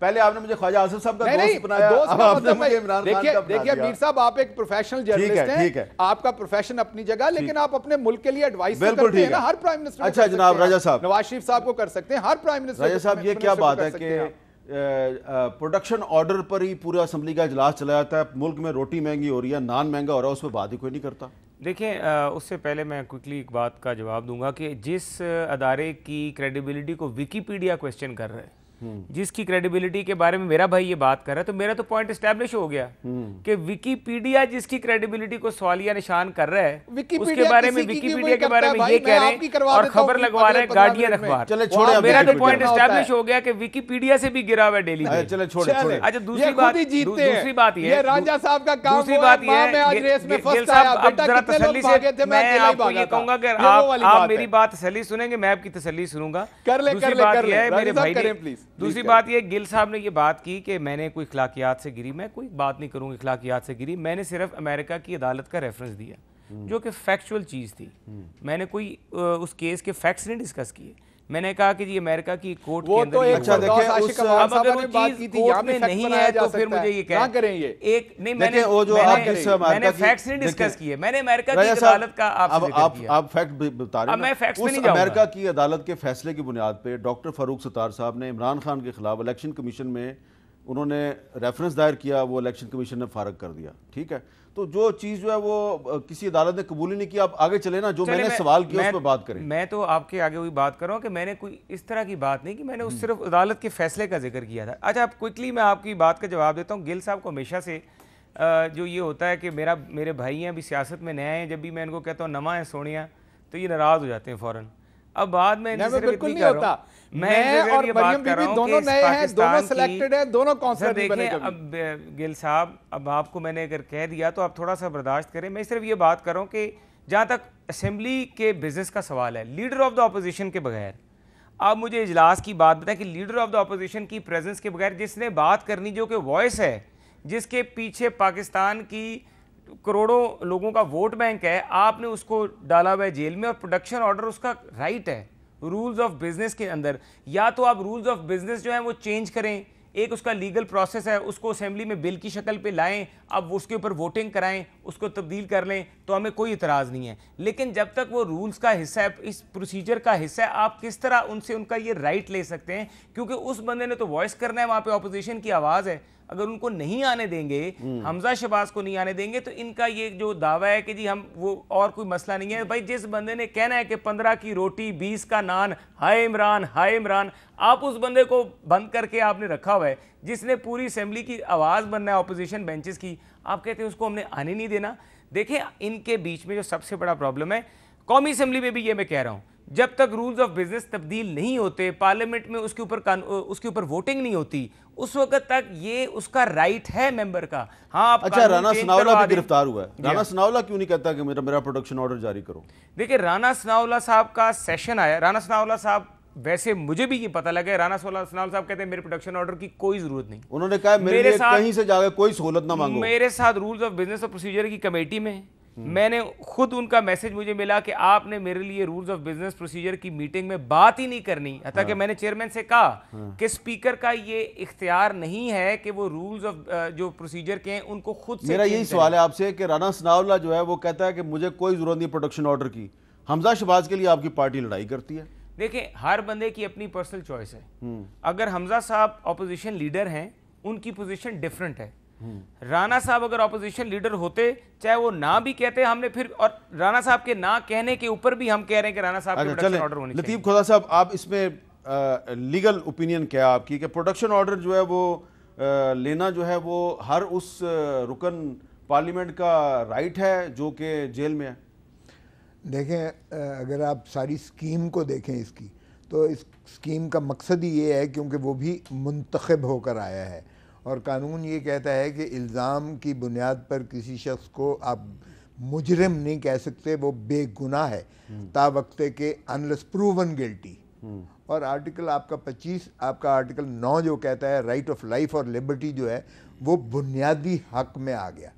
पहले आपने मुझे ख्वाजा आसिफ साहब का दोस्त बनाया, अब आपने मुझे इमरान खान का बना दिया। देखिए मीर साहब, आप एक प्रोफेशनल जर्नलिस्ट हैं, आपका प्रोफेशन अपनी जगह, लेकिन आप अपने मुल्क के लिए एडवाइस करते हैं ना हर प्राइम मिनिस्टर। अच्छा जनाब राजा साहब, नवाज शरीफ साहब को कर सकते हैं, हर प्राइम मिनिस्टर। राजा साहब ये क्या बात है कि प्रोडक्शन ऑर्डर पर ही पूरा असेंबली का इजलास चला जाता है, मुल्क में रोटी महंगी हो रही है, नान महंगा हो रहा है, उस पर बात ही कोई नहीं करता। देखिए उससे पहले मैं क्विकली एक बात का जवाब दूंगा कि जिस अदारे की क्रेडिबिलिटी को विकीपीडिया क्वेश्चन कर रहा है, जिसकी क्रेडिबिलिटी के बारे में मेरा भाई ये बात कर रहा है, तो मेरा तो पॉइंट एस्टैब्लिश हो गया कि विकीपीडिया जिसकी क्रेडिबिलिटी को सवालिया निशान कर रहा है, उसके बारे में विकीपीडिया के बारे में ये कह रहे हैं और खबर लगवा रहे हैं गार्डियन अखबार। चले छोड़े, मेरा तो पॉइंट एस्टैब्लिश हो गया कि विकीपीडिया से भी गिरा हुआ है डेली। चले छोड़े। अच्छा दूसरी बात ये राजा साहब का काम, दूसरी बात ये गिल साहब अब जरा तसल्ली से मैं आपको ये कहूंगा कि आप मेरी बात तसल्ली सुनेंगे, मैं आपकी तसल्ली सुनूंगा। दूसरी बात ये है मेरे भाई ने, दूसरी बात ये गिल साहब ने ये बात की कि मैंने कोई इखलाकियात से गिरी, मैं कोई बात नहीं करूंगा इखलाकियात से गिरी, मैंने सिर्फ अमेरिका की अदालत का रेफरेंस दिया जो कि फैक्चुअल चीज़ थी। मैंने कोई उस केस के फैक्ट्स नहीं डिस्कस किए, मैंने कहा कि जी अमेरिका की कोर्ट वो के अंदर तो ये एक अच्छा, हुआ। देखिए, आशिक उस- अवान अब अगर साहब वो ने बात चीज की थी, कोर्ट यहाँ में पे फैक्ट नहीं बनाया है जा तो फिर सकता मुझे है। ये ना कह करें ये। एक नहीं मैंने देखिए, वो जो मैंने- आप जिस अमेरिका मैंने की- फैक्ट्स नहीं देखिए, डिस्कस किए, मैंने अमेरिका की रजा साहब, अदालत का आपसे अब जिक्र किया। आप फैक्ट बता रहे अब हैं मैं ना। फैक्ट्स में उस नहीं जाऊंगा। अमेरिका की अदालत के फैसले की बुनियाद पे डॉक्टर फारूक सत्तार साहब ने इमरान खान के खिलाफ इलेक्शन कमीशन में उन्होंने रेफरेंस दायर किया, वो इलेक्शन कमीशन ने फारग कर दिया। ठीक है, तो जो चीज़ जो है वो किसी अदालत ने कबूल ही नहीं किया। आप आगे चले ना, जो मैंने सवाल किया उस पर बात करें। मैं तो आपके आगे वही बात कर रहा हूँ कि मैंने कोई इस तरह की बात नहीं कि मैंने उस सिर्फ अदालत के फैसले का जिक्र किया था। अच्छा, आप क्विकली मैं आपकी बात का जवाब देता हूँ। गिल साहब को हमेशा से जो ये होता है कि मेरे भाई हैं, अभी सियासत में नए हैं, जब भी मैं इनको कहता हूँ नमा है सोनिया, तो ये नाराज़ हो जाते हैं फ़ौरन। अब बाद में इनसे सिर्फ बिल्कुल इतनी नहीं कर रहा हूं, होता। मैं मैं और ये बात मरियम कर रहा बीबी हूं दोनों कि नए हैं, दोनों पाकिस्तान सिलेक्टेड हैं, दोनों काउंसलर सर नहीं बने देखिए, कभी। अब गिल साहब, अब आपको मैंने अगर कह दिया तो आप थोड़ा सा बर्दाश्त करें। मैं सिर्फ ये बात कर रहा हूँ कि जहाँ तक असेंबली के बिजनेस का सवाल है, लीडर ऑफ द अपोजिशन के बगैर आप मुझे इजलास की बात बताएं कि लीडर ऑफ द अपोजिशन की प्रेजेंस के बगैर जिसने बात करनी, जो कि वॉइस है, जिसके पीछे पाकिस्तान की करोड़ों लोगों का वोट बैंक है, आपने उसको डाला हुआ है जेल में। और प्रोडक्शन ऑर्डर उसका राइट है रूल्स ऑफ बिजनेस के अंदर। या तो आप रूल्स ऑफ बिजनेस जो है वो चेंज करें, एक उसका लीगल प्रोसेस है, उसको असेंबली में बिल की शक्ल पे लाएं, अब उसके ऊपर वोटिंग कराएं, उसको तब्दील कर लें, तो हमें कोई इतराज़ नहीं है। लेकिन जब तक वो रूल्स का हिस्सा है, इस प्रोसीजर का हिस्सा है, आप किस तरह उनसे उनका ये राइट ले सकते हैं? क्योंकि उस बंदे ने तो वॉइस करना है, वहाँ पे ऑपोजिशन की आवाज़ है। अगर उनको नहीं आने देंगे, हमजा शहबाज को नहीं आने देंगे, तो इनका ये जो दावा है कि जी हम वो और कोई मसला नहीं है। भाई, जिस बंदे ने कहना है कि 15 की रोटी 20 का नान, हाय इमरान हाय इमरान, आप उस बंदे को बंद करके आपने रखा हुआ है, जिसने पूरी असेंबली की आवाज़ बनना है ऑपोजिशन बेंचेस की। आप कहते हैं उसको हमने आने नहीं देना। देखिए, इनके बीच में जो सबसे बड़ा प्रॉब्लम है, कौमी असेंबली में भी ये मैं कह रहा हूँ, जब तक रूल्स ऑफ बिजनेस तब्दील नहीं होते, पार्लियामेंट में उसके ऊपर वोटिंग नहीं होती, उस वक्त तक ये उसका राइट है मेंबर का। हाँ, आप अच्छा, राना सनाउल्लाह भी गिरफ्तार हुआ है। राना सनाउल्लाह क्यों नहीं कहता कि मेरा प्रोडक्शन ऑर्डर जारी करो? देखिए, राना सनाउल्लाह साहब का सेशन आया। राना सनाउल्लाह साहब, वैसे मुझे भी ये पता लगा, राना सनाउल्लाह साहब कहते हैं मेरे प्रोडक्शन ऑर्डर की कोई जरूरत नहीं। उन्होंने कहा मेरे लिए कहीं से जाकर कोई सहूलत ना मांगो। मेरे साथ रूल्स ऑफ बिजनेस और प्रोसीजर की कमेटी में मैंने खुद उनका मैसेज मुझे मिला कि आपने मेरे लिए रूल्स ऑफ बिजनेस प्रोसीजर की मीटिंग में बात ही नहीं करनी। हत्ता कि मैंने चेयरमैन से कहा कि स्पीकर का ये इख्तियार नहीं है कि वो रूल्स ऑफ जो प्रोसीजर के हैं उनको खुद से। मेरा यही सवाल है आपसे कि राना सनाउल्लाह जो है वो कहता है कि मुझे कोई जरूरत नहीं प्रोडक्शन ऑर्डर की, हमजा शहबाज के लिए आपकी पार्टी लड़ाई करती है। देखिए, हर बंदे की अपनी पर्सनल चॉइस है। अगर हमजा साहब ऑपोजिशन लीडर हैं, उनकी पोजीशन डिफरेंट है। राना साहब अगर ऑपोजिशन लीडर होते, चाहे वो ना भी कहते, हमने फिर, और राना साहब के ना कहने के ऊपर भी हम कह रहे हैं कि राना साहब के प्रोडक्शन ऑर्डर होने चाहिए। लतीफ खोदा साहब, आप इसमें लीगल ओपिनियन क्या है आपकी कि प्रोडक्शन ऑर्डर जो है वो लेना जो है वो हर उस रुकन पार्लियामेंट का राइट है जो कि जेल में है? देखें, अगर आप सारी स्कीम को देखें इसकी, तो इस स्कीम का मकसद ही ये है, क्योंकि वो भी मुंतखब होकर आया है, और कानून ये कहता है कि इल्ज़ाम की बुनियाद पर किसी शख्स को आप मुजरिम नहीं कह सकते, वो बेगुनाह है तावक्ते के अनलेस प्रूवन गिल्टी। और आर्टिकल आपका 25, आपका आर्टिकल 9 जो कहता है राइट ऑफ लाइफ और लिबर्टी जो है वो बुनियादी हक में आ गया।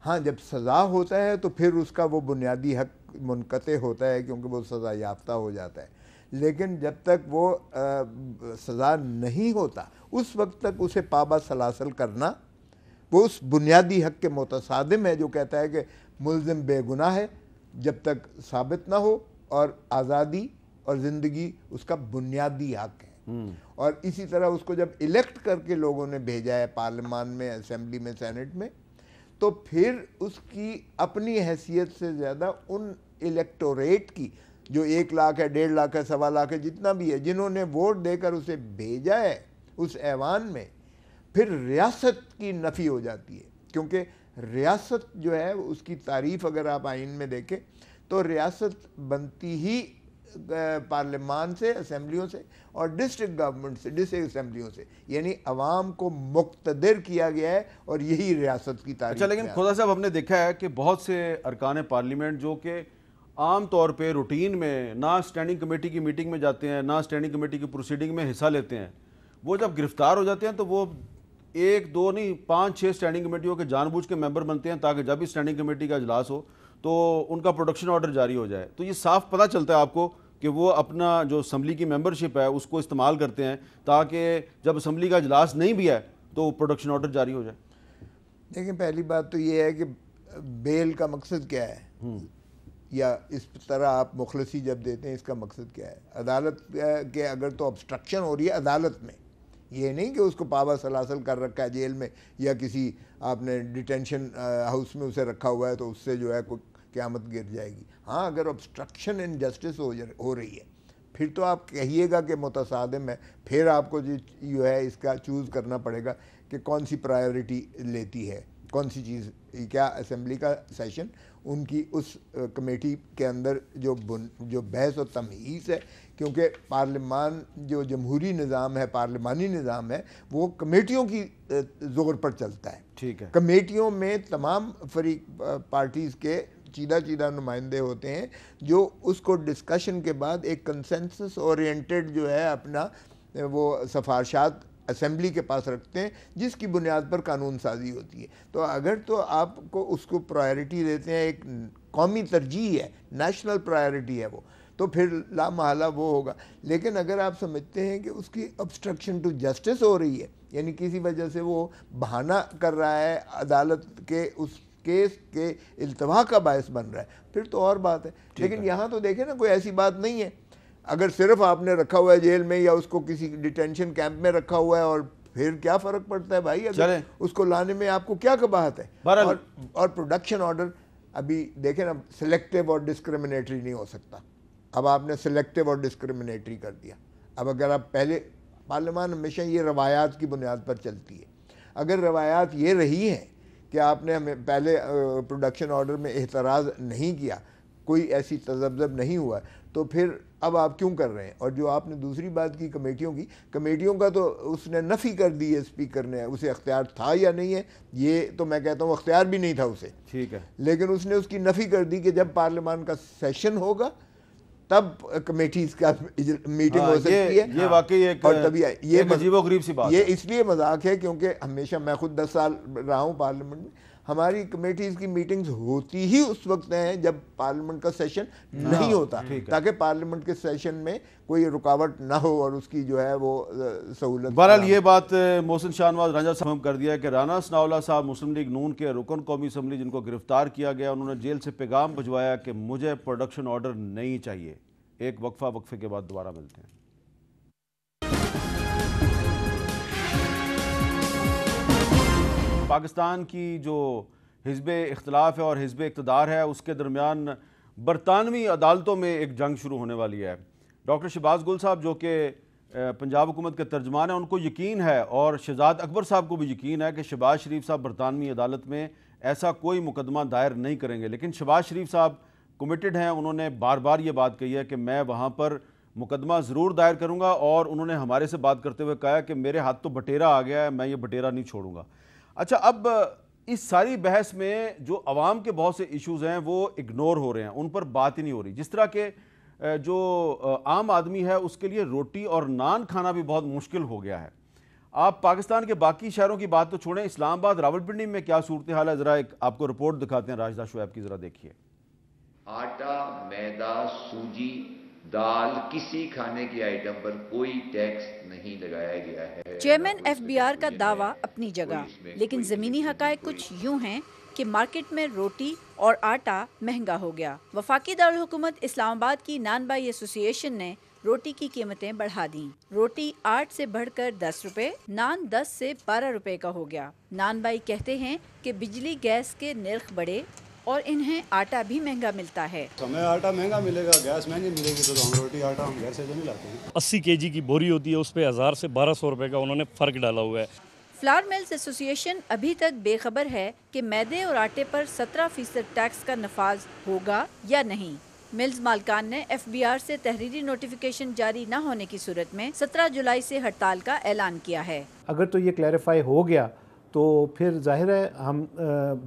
हाँ, जब सज़ा होता है तो फिर उसका वो बुनियादी हक मुनक़ते होता है, क्योंकि वो सज़ा याफ्ता हो जाता है। लेकिन जब तक वो सज़ा नहीं होता, उस वक्त तक उसे पाबा सलासल करना वो उस बुनियादी हक के मुतसादिम है जो कहता है कि मुल्ज़िम बेगुनाह है जब तक साबित ना हो, और आज़ादी और ज़िंदगी उसका बुनियादी हक है। और इसी तरह उसको जब इलेक्ट करके लोगों ने भेजा है पार्लियामान में, असेंबली में, सेनेट में, तो फिर उसकी अपनी हैसियत से ज़्यादा उन इलेक्टोरेट की, जो 1 लाख है, 1.5 लाख है, 1.25 लाख है, जितना भी है, जिन्होंने वोट देकर उसे भेजा है उस ऐवान में, फिर रियासत की नफ़ी हो जाती है। क्योंकि रियासत जो है उसकी तारीफ़ अगर आप आइन में देखें तो रियासत बनती ही पार्लियामान से, असेंबलियों से, और डिस्ट्रिक्ट गवर्नमेंट से, डिस्ट्रिक्ट असेंबलियों से, यानी अवाम को मुक्तदिर किया गया है, और यही रियासत की तारीफ। अच्छा, लेकिन खोदा साहब, हमने देखा है कि बहुत से अरकान पार्लियामेंट जो कि आम तौर पे रूटीन में ना स्टैंडिंग कमेटी की मीटिंग में जाते हैं, ना स्टैंडिंग कमेटी की प्रोसीडिंग में हिस्सा लेते हैं, वो जब गिरफ्तार हो जाते हैं तो वो 1, 2 नहीं 5, 6 स्टैंडिंग कमेटियों के जानबूझ के मेंबर बनते हैं, ताकि जब भी स्टैंडिंग कमेटी का इजलास हो तो उनका प्रोडक्शन ऑर्डर जारी हो जाए। तो ये साफ पता चलता है आपको कि वो अपना जो असम्बली की मेंबरशिप है उसको इस्तेमाल करते हैं ताकि जब असम्बली का इजलास नहीं भी है तो प्रोडक्शन ऑर्डर जारी हो जाए? देखिए, पहली बात तो ये है कि बेल का मकसद क्या है, या इस तरह आप मुखलसी जब देते हैं इसका मकसद क्या है? अदालत के अगर तो ऑब्स्ट्रक्शन हो रही है अदालत में, ये नहीं कि उसको पावा सलासल कर रखा है जेल में या किसी आपने डिटेंशन हाउस में उसे रखा हुआ है तो उससे जो है कोई क़यामत गिर जाएगी। हाँ, अगर ऑब्स्ट्रक्शन इन जस्टिस हो रही है फिर तो आप कहिएगा कि मुतसादिम है, फिर आपको जो है इसका चूज़ करना पड़ेगा कि कौन सी प्रायोरिटी लेती है, कौन सी चीज़। क्या असेंबली का सेशन उनकी उस कमेटी के अंदर जो बहस और तमहीज़ है, क्योंकि पार्लिमान जो जमहूरी निज़ाम है, पार्लिमानी निज़ाम है, वो कमेटियों की ज़ोर पर चलता है। ठीक है। कमेटियों में तमाम फरीक पार्टीज़ के चीदा नुमाइंदे होते हैं जो उसको डिस्कशन के बाद एक कंसेंसस ओरिएंटेड जो है अपना वो सिफारिशात असेंबली के पास रखते हैं जिसकी बुनियाद पर कानून साजी होती है। तो अगर तो आपको उसको प्रायोरिटी देते हैं, एक कौमी तरजीह है, नेशनल प्रायोरिटी है वो, तो फिर ला महला वो होगा। लेकिन अगर आप समझते हैं कि उसकी ऑब्स्ट्रक्शन टू जस्टिस हो रही है, यानी किसी वजह से वो बहाना कर रहा है, अदालत के उस केस के इल्तवा का बायस बन रहा है, फिर तो और बात है। लेकिन यहाँ तो देखें ना, कोई ऐसी बात नहीं है। अगर सिर्फ आपने रखा हुआ है जेल में या उसको किसी डिटेंशन कैंप में रखा हुआ है, और फिर क्या फ़र्क पड़ता है भाई, अगर उसको लाने में आपको क्या कबाहत है। और प्रोडक्शन ऑर्डर अभी देखें ना, सिलेक्टिव और डिस्क्रिमिनेटरी नहीं हो सकता। अब आपने सिलेक्टिव और डिस्क्रिमिनेटरी कर दिया। अब अगर आप पहले, पार्लियामान हमेशा ये रवायात की बुनियाद पर चलती है, अगर रवायात ये रही हैं कि आपने हमें पहले प्रोडक्शन ऑर्डर में एतराज़ नहीं किया, कोई ऐसी तजब्ज़ब नहीं हुआ, तो फिर अब आप क्यों कर रहे हैं? और जो आपने दूसरी बात की कमेटियों का तो उसने नफ़ी कर दी है स्पीकर ने, उसे अख्तियार था या नहीं है, ये तो मैं कहता हूँ अख्तियार भी नहीं था उसे। ठीक है, लेकिन उसने उसकी नफ़ी कर दी कि जब पार्लियामान का सेशन होगा तब कमेटीज़ का मीटिंग हो सकती है। ये वाकई एक, और तभी ये अजीबोगरीब सी बात ये इसलिए मजाक है क्योंकि हमेशा मैं खुद 10 साल रहा हूँ पार्लियामेंट में, हमारी कमेटीज़ की मीटिंग्स होती ही उस वक्त हैं जब पार्लियामेंट का सेशन नहीं होता, ताकि पार्लियामेंट के सेशन में कोई रुकावट ना हो और उसकी जो है वो सहूलत। बहरहाल ये बात मोहसिन शाहनवाज रंजा साहब कर दिया है कि राना सनाउल्लाह साहब मुस्लिम लीग नून के रुकन कौमी असम्बली जिनको गिरफ्तार किया गया, उन्होंने जेल से पैगाम भिजवाया कि मुझे प्रोडक्शन ऑर्डर नहीं चाहिए। एक वक्फे के बाद दोबारा मिलते हैं। पाकिस्तान की जो हिज़्ब इख्तिलाफ है और हिज़्ब इक़्तिदार है उसके दरमियान बरतानवी अदालतों में एक जंग शुरू होने वाली है। डॉक्टर शहबाज गुल साहब जो कि पंजाब हुकूमत के तर्जमान हैं, उनको यकीन है और शहजाद अकबर साहब को भी यकीन है कि शहबाज शरीफ साहब बरतानवी अदालत में ऐसा कोई मुकदमा दायर नहीं करेंगे। लेकिन शहबाज शरीफ साहब कमिटेड हैं, उन्होंने बार बार ये बात कही है कि मैं वहाँ पर मुकदमा ज़रूर दायर करूँगा, और उन्होंने हमारे से बात करते हुए कहा कि मेरे हाथ तो बटेरा आ गया है, मैं ये बटेरा नहीं छोड़ूंगा। अच्छा, अब इस सारी बहस में जो अवाम के बहुत से इश्यूज़ हैं वो इग्नोर हो रहे हैं, उन पर बात ही नहीं हो रही। जिस तरह के जो आम आदमी है उसके लिए रोटी और नान खाना भी बहुत मुश्किल हो गया है। आप पाकिस्तान के बाकी शहरों की बात तो छोड़ें, इस्लामाबाद रावलपिंडी में क्या सूरत हाल है, ज़रा एक आपको रिपोर्ट दिखाते हैं राशिदा शुएब की, ज़रा देखिए। आटा, मैदा, सूजी, दाल, किसी खाने की आइटम पर कोई टैक्स नहीं लगाया गया है। चेयरमैन FBR का दावा अपनी जगह, लेकिन ज़मीनी हक़ाइक़ कुछ यूँ हैं कि मार्केट में रोटी और आटा महंगा हो गया। वफाकी दारुल हुकूमत इस्लामाबाद की नान बाई एसोसिएशन ने रोटी की कीमतें बढ़ा दी। रोटी 8 से बढ़कर 10 रुपए, नान 10 से 12 रुपए का हो गया। नान बाई कहते हैं कि बिजली गैस के निर्ख बढ़े और इन्हें आटा भी महंगा मिलता है। हमें आटा महंगा मिलेगा, गैस महंगी मिलेगी, तो हम रोटी आटा हम घर से जो नहीं लाते हैं। 80 kg की बोरी होती है, उस पे 1000 से 1200 रुपए का उन्होंने फ़र्क डाला हुआ है। फ्लावर मिल्स एसोसिएशन अभी तक बेखबर है कि मैदे और आटे पर 17% टैक्स का नफाज होगा या नहीं। मिल्स मालकान ने FBR से तहरीरी नोटिफिकेशन जारी न होने की सूरत में 17 जुलाई से हड़ताल का ऐलान किया है। अगर तो ये क्लैरिफाई हो गया तो फिर जाहिर है हम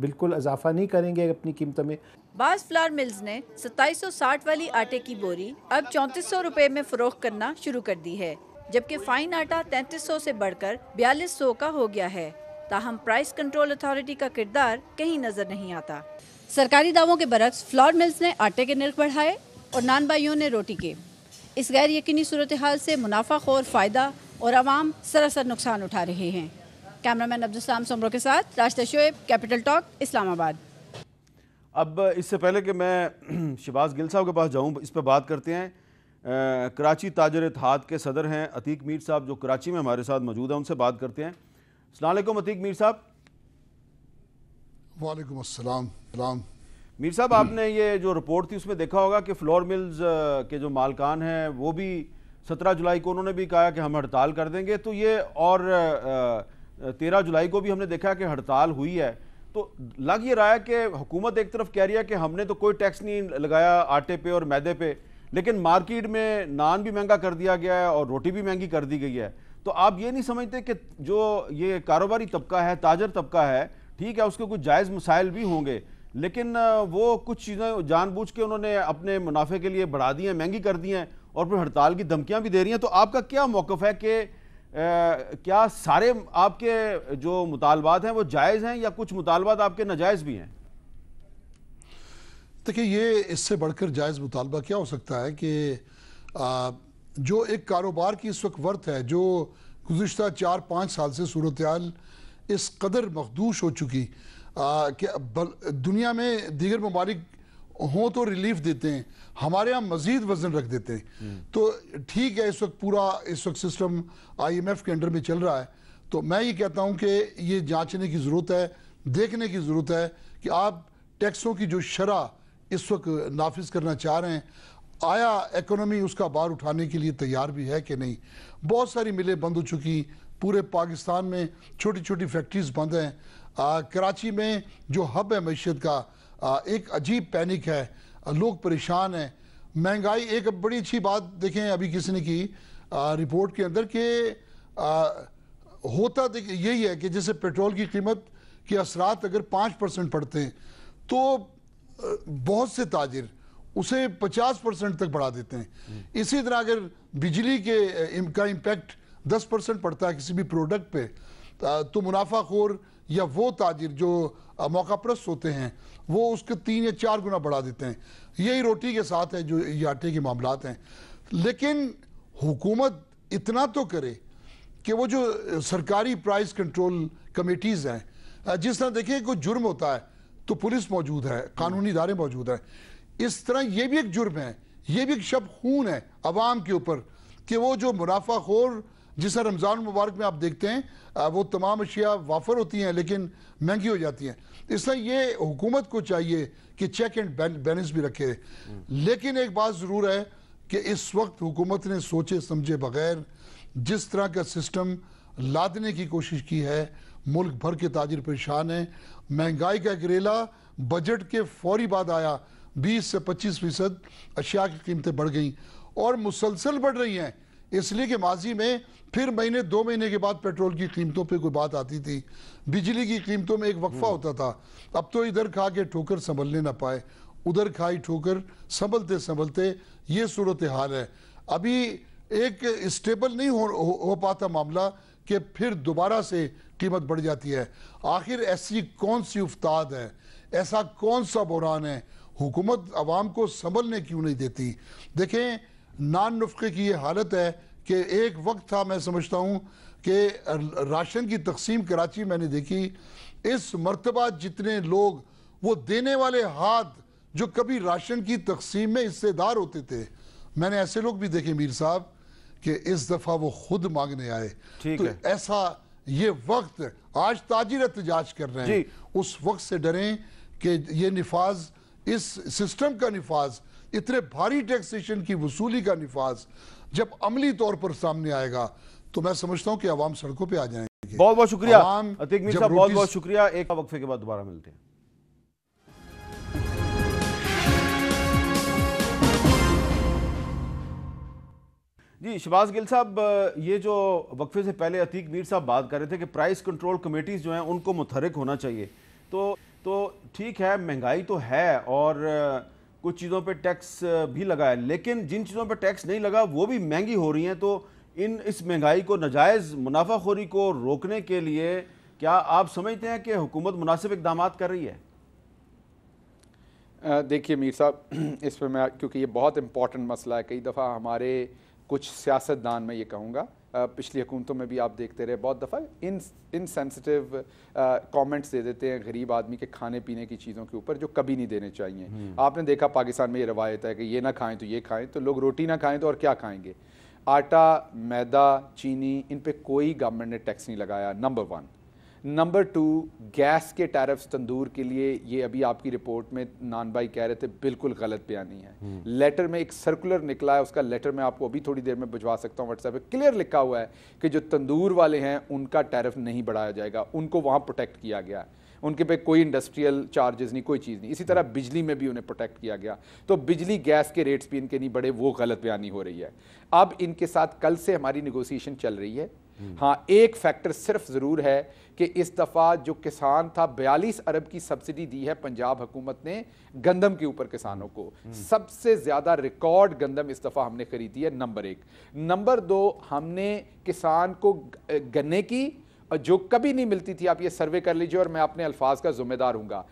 बिल्कुल इजाफा नहीं करेंगे अपनी कीमतों में। बाज़ फ्लावर मिल्स ने 2760 वाली आटे की बोरी अब 3400 रुपए में फरोख्त करना शुरू कर दी है, जबकि फाइन आटा 3300 से बढ़कर 4200 का हो गया है। ताहम प्राइस कंट्रोल अथॉरिटी का किरदार कहीं नजर नहीं आता। सरकारी दावों के बरक्स फ्लावर मिल्स ने आटे के निर्ख बढ़ाए और नान बाइयों ने रोटी के। इस गैर यकीनी सूरत हाल से मुनाफाखोर फ़ायदा और आवाम सरासर नुकसान उठा रहे हैं। कैमरामैन अब्दुल समरो के साथ राशिदा शोएब, कैपिटल टॉक, इस्लामाबाद। अब इससे पहले कि मैं शहबाज गिल साहब के पास जाऊँ, इस पर बात करते हैं। कराची ताजर इत्तेहाद के सदर हैं अतीक मीर साहब, जो कराची में हमारे साथ मौजूद हैं, उनसे बात करते हैं। अस्सलाम वालेकुम अतीक मीर साहब। वालेकुम अस्सलाम। मीर साहब, आपने ये जो रिपोर्ट थी उसमें देखा होगा कि फ्लोर मिल्स के जो मालकान हैं वो भी 17 जुलाई को उन्होंने भी कहा कि हम हड़ताल कर देंगे, तो ये और 13 जुलाई को भी हमने देखा कि हड़ताल हुई है। तो लग ये रहा है कि हुकूमत एक तरफ कह रही है कि हमने तो कोई टैक्स नहीं लगाया आटे पे और मैदे पे, लेकिन मार्केट में नान भी महंगा कर दिया गया है और रोटी भी महंगी कर दी गई है। तो आप ये नहीं समझते कि जो ये कारोबारी तबका है, ताजर तबका है, ठीक है उसके कुछ जायज़ मसाइल भी होंगे, लेकिन वो कुछ चीज़ें जानबूझ के उन्होंने अपने मुनाफे के लिए बढ़ा दी हैं, महंगी कर दी हैं और फिर हड़ताल की धमकियां भी दे रही हैं। तो आपका क्या मौक़िफ़ है कि क्या सारे आपके जो मुतालबात हैं वो जायज़ हैं या कुछ मुतालबात आपके नाजायज़ भी हैं? देखिए, ये इससे बढ़कर जायज़ मुतालबा क्या हो सकता है कि जो एक कारोबार की इस वक्त वर्थ है, जो गुज़िश्ता 4-5 साल से सूरत हाल इस कदर मखदूश हो चुकी कि दुनिया में दीगर ममालिक हों तो रिलीफ देते हैं, हमारे यहाँ मज़ीद वज़न रख देते हैं। तो ठीक है, इस वक्त सिस्टम IMF के अंडर में चल रहा है। तो मैं ये कहता हूँ कि ये जांचने की ज़रूरत है, देखने की ज़रूरत है कि आप टैक्सों की जो शरह इस वक्त नाफिज करना चाह रहे हैं, आया इकोनॉमी उसका बार उठाने के लिए तैयार भी है कि नहीं। बहुत सारी मिलें बंद हो चुकी, पूरे पाकिस्तान में छोटी छोटी फैक्ट्रीज बंद हैं। कराची में जो हब है मैशत का, एक अजीब पैनिक है, लोग परेशान हैं। महंगाई, एक बड़ी अच्छी बात देखें अभी किसी ने की रिपोर्ट के अंदर कि होता यही है कि जैसे पेट्रोल की कीमत के असरात अगर 5% पड़ते हैं तो बहुत से ताजिर उसे 50% तक बढ़ा देते हैं। इसी तरह अगर बिजली का इम्पैक्ट 10% पड़ता है किसी भी प्रोडक्ट पे, तो मुनाफाखोर या वो ताजिर जो मौका परस्त होते हैं वो उसके 3 या 4 गुना बढ़ा देते हैं। यही रोटी के साथ है जो ये आटे के मामलात हैं। लेकिन हुकूमत इतना तो करे कि वो जो सरकारी प्राइस कंट्रोल कमेटीज़ हैं, जिस तरह देखिए कोई जुर्म होता है तो पुलिस मौजूद है, कानूनी इदारे मौजूद हैं, इस तरह ये भी एक जुर्म है, ये भी एक शब खून है अवाम के ऊपर कि वो जो मुनाफाखोर, जिस रमज़ान मुबारक में आप देखते हैं वो तमाम अशिया वाफर होती हैं लेकिन महंगी हो जाती हैं। इसलिए ये हुकूमत को चाहिए कि चेक एंड बैलेंस भी रखे। लेकिन एक बात ज़रूर है कि इस वक्त हुकूमत ने सोचे समझे बगैर जिस तरह का सिस्टम लादने की कोशिश की है, मुल्क भर के ताजिर परेशान हैं। महंगाई का गिरेला बजट के फौरी बाद आया, 20 से 25% अशिया की कीमतें बढ़ गई और मुसलसल बढ़ रही हैं। इसलिए कि माजी में फिर महीने 2 महीने के बाद पेट्रोल की कीमतों पे कोई बात आती थी, बिजली की कीमतों में एक वक्फा होता था। अब तो इधर खा के ठोकर संभलने ना पाए, उधर खाई ठोकर संभलते संभलते ये सूरत हाल है। अभी एक स्टेबल नहीं हो पाता मामला कि फिर दोबारा से कीमत बढ़ जाती है। आखिर ऐसी कौन सी उफ्ताद है, ऐसा कौन सा बुरान है, हुकूमत आवाम को संभलने क्यों नहीं देती? देखें, नान नुफ्के की ये हालत है कि एक वक्त था, मैं समझता हूँ कि राशन की तकसीम कराची मैंने देखी, इस मर्तबा जितने लोग वो देने वाले हाथ जो कभी राशन की तकसीम में हिस्सेदार होते थे, मैंने ऐसे लोग भी देखे मीर साहब कि इस दफ़ा वो खुद मांगने आए। तो ऐसा ये वक्त, आज ताजिर एहतजाज कर रहे हैं, उस वक्त से डरें कि ये निफाज, इस सिस्टम का निफाज, इतने भारी टैक्सेशन की वसूली का निफाज जब अमली तौर पर सामने आएगा तो मैं समझता हूं कि आवाम सड़कों पे आ जाएंगे। बहुत बहुत शुक्रिया अतीक मीर साहब, बहुत बहुत शुक्रिया। एक वक्फे के बाद दोबारा मिलते हैं। जी शहबाज गिल साहब, ये जो वक्फे से पहले अतीक मीर साहब बात कर रहे थे कि प्राइस कंट्रोल कमेटीज़ जो हैं उनको मुतहरिक होना चाहिए, तो ठीक है, महंगाई तो है और कुछ चीज़ों पे टैक्स भी लगा है, लेकिन जिन चीज़ों पे टैक्स नहीं लगा वो भी महंगी हो रही हैं। तो इस महंगाई को, नाजायज़ मुनाफाखोरी को रोकने के लिए क्या आप समझते हैं कि हुकूमत मुनासिब इक़दामात कर रही है? देखिए मीर साहब, इस पर मैं, क्योंकि ये बहुत इंपॉर्टेंट मसला है, कई दफ़ा हमारे कुछ सियासतदान, मैं ये कहूँगा पिछली हुकूमतों में भी आप देखते रहे, बहुत दफ़ा इनसेंसिटिव कमेंट्स दे देते हैं गरीब आदमी के खाने पीने की चीज़ों के ऊपर, जो कभी नहीं देने चाहिए। आपने देखा पाकिस्तान में ये रवायत है कि ये ना खाएं तो ये खाएं, तो लोग रोटी ना खाएं तो और क्या खाएंगे। आटा, मैदा, चीनी, इन पे कोई गवर्नमेंट ने टैक्स नहीं लगाया, नंबर 1। नंबर 2, गैस के टैरिफ्स तंदूर के लिए, ये अभी आपकी रिपोर्ट में नान भाई कह रहे थे, बिल्कुल गलत बयानी है। लेटर में एक सर्कुलर निकला है, उसका लेटर मैं आपको अभी थोड़ी देर में भिजवा सकता हूँ व्हाट्सएप पे, क्लियर लिखा हुआ है कि जो तंदूर वाले हैं उनका टैरिफ नहीं बढ़ाया जाएगा, उनको वहाँ प्रोटेक्ट किया गया है, उनके पे कोई इंडस्ट्रियल चार्जेस नहीं, कोई चीज़ नहीं। इसी तरह बिजली में भी उन्हें प्रोटेक्ट किया गया, तो बिजली गैस के रेट्स भी इनके नहीं बढ़े, वो गलत बयानी हो रही है। अब इनके साथ कल से हमारी नेगोशिएशन चल रही है। हाँ, एक फैक्टर सिर्फ ज़रूर है कि इस दफ़ा जो किसान था, 42 अरब की सब्सिडी दी है पंजाब हुकूमत ने गंदम के ऊपर किसानों को, सबसे ज़्यादा रिकॉर्ड गंदम इस दफ़ा हमने खरीदी है, नंबर 1। नंबर 2, हमने किसान को गन्ने की, जो कभी नहीं मिलती थी, आप ये सर्वे कर लीजिए और मैं अपने अल्फाज का जिम्मेदार हूँगा,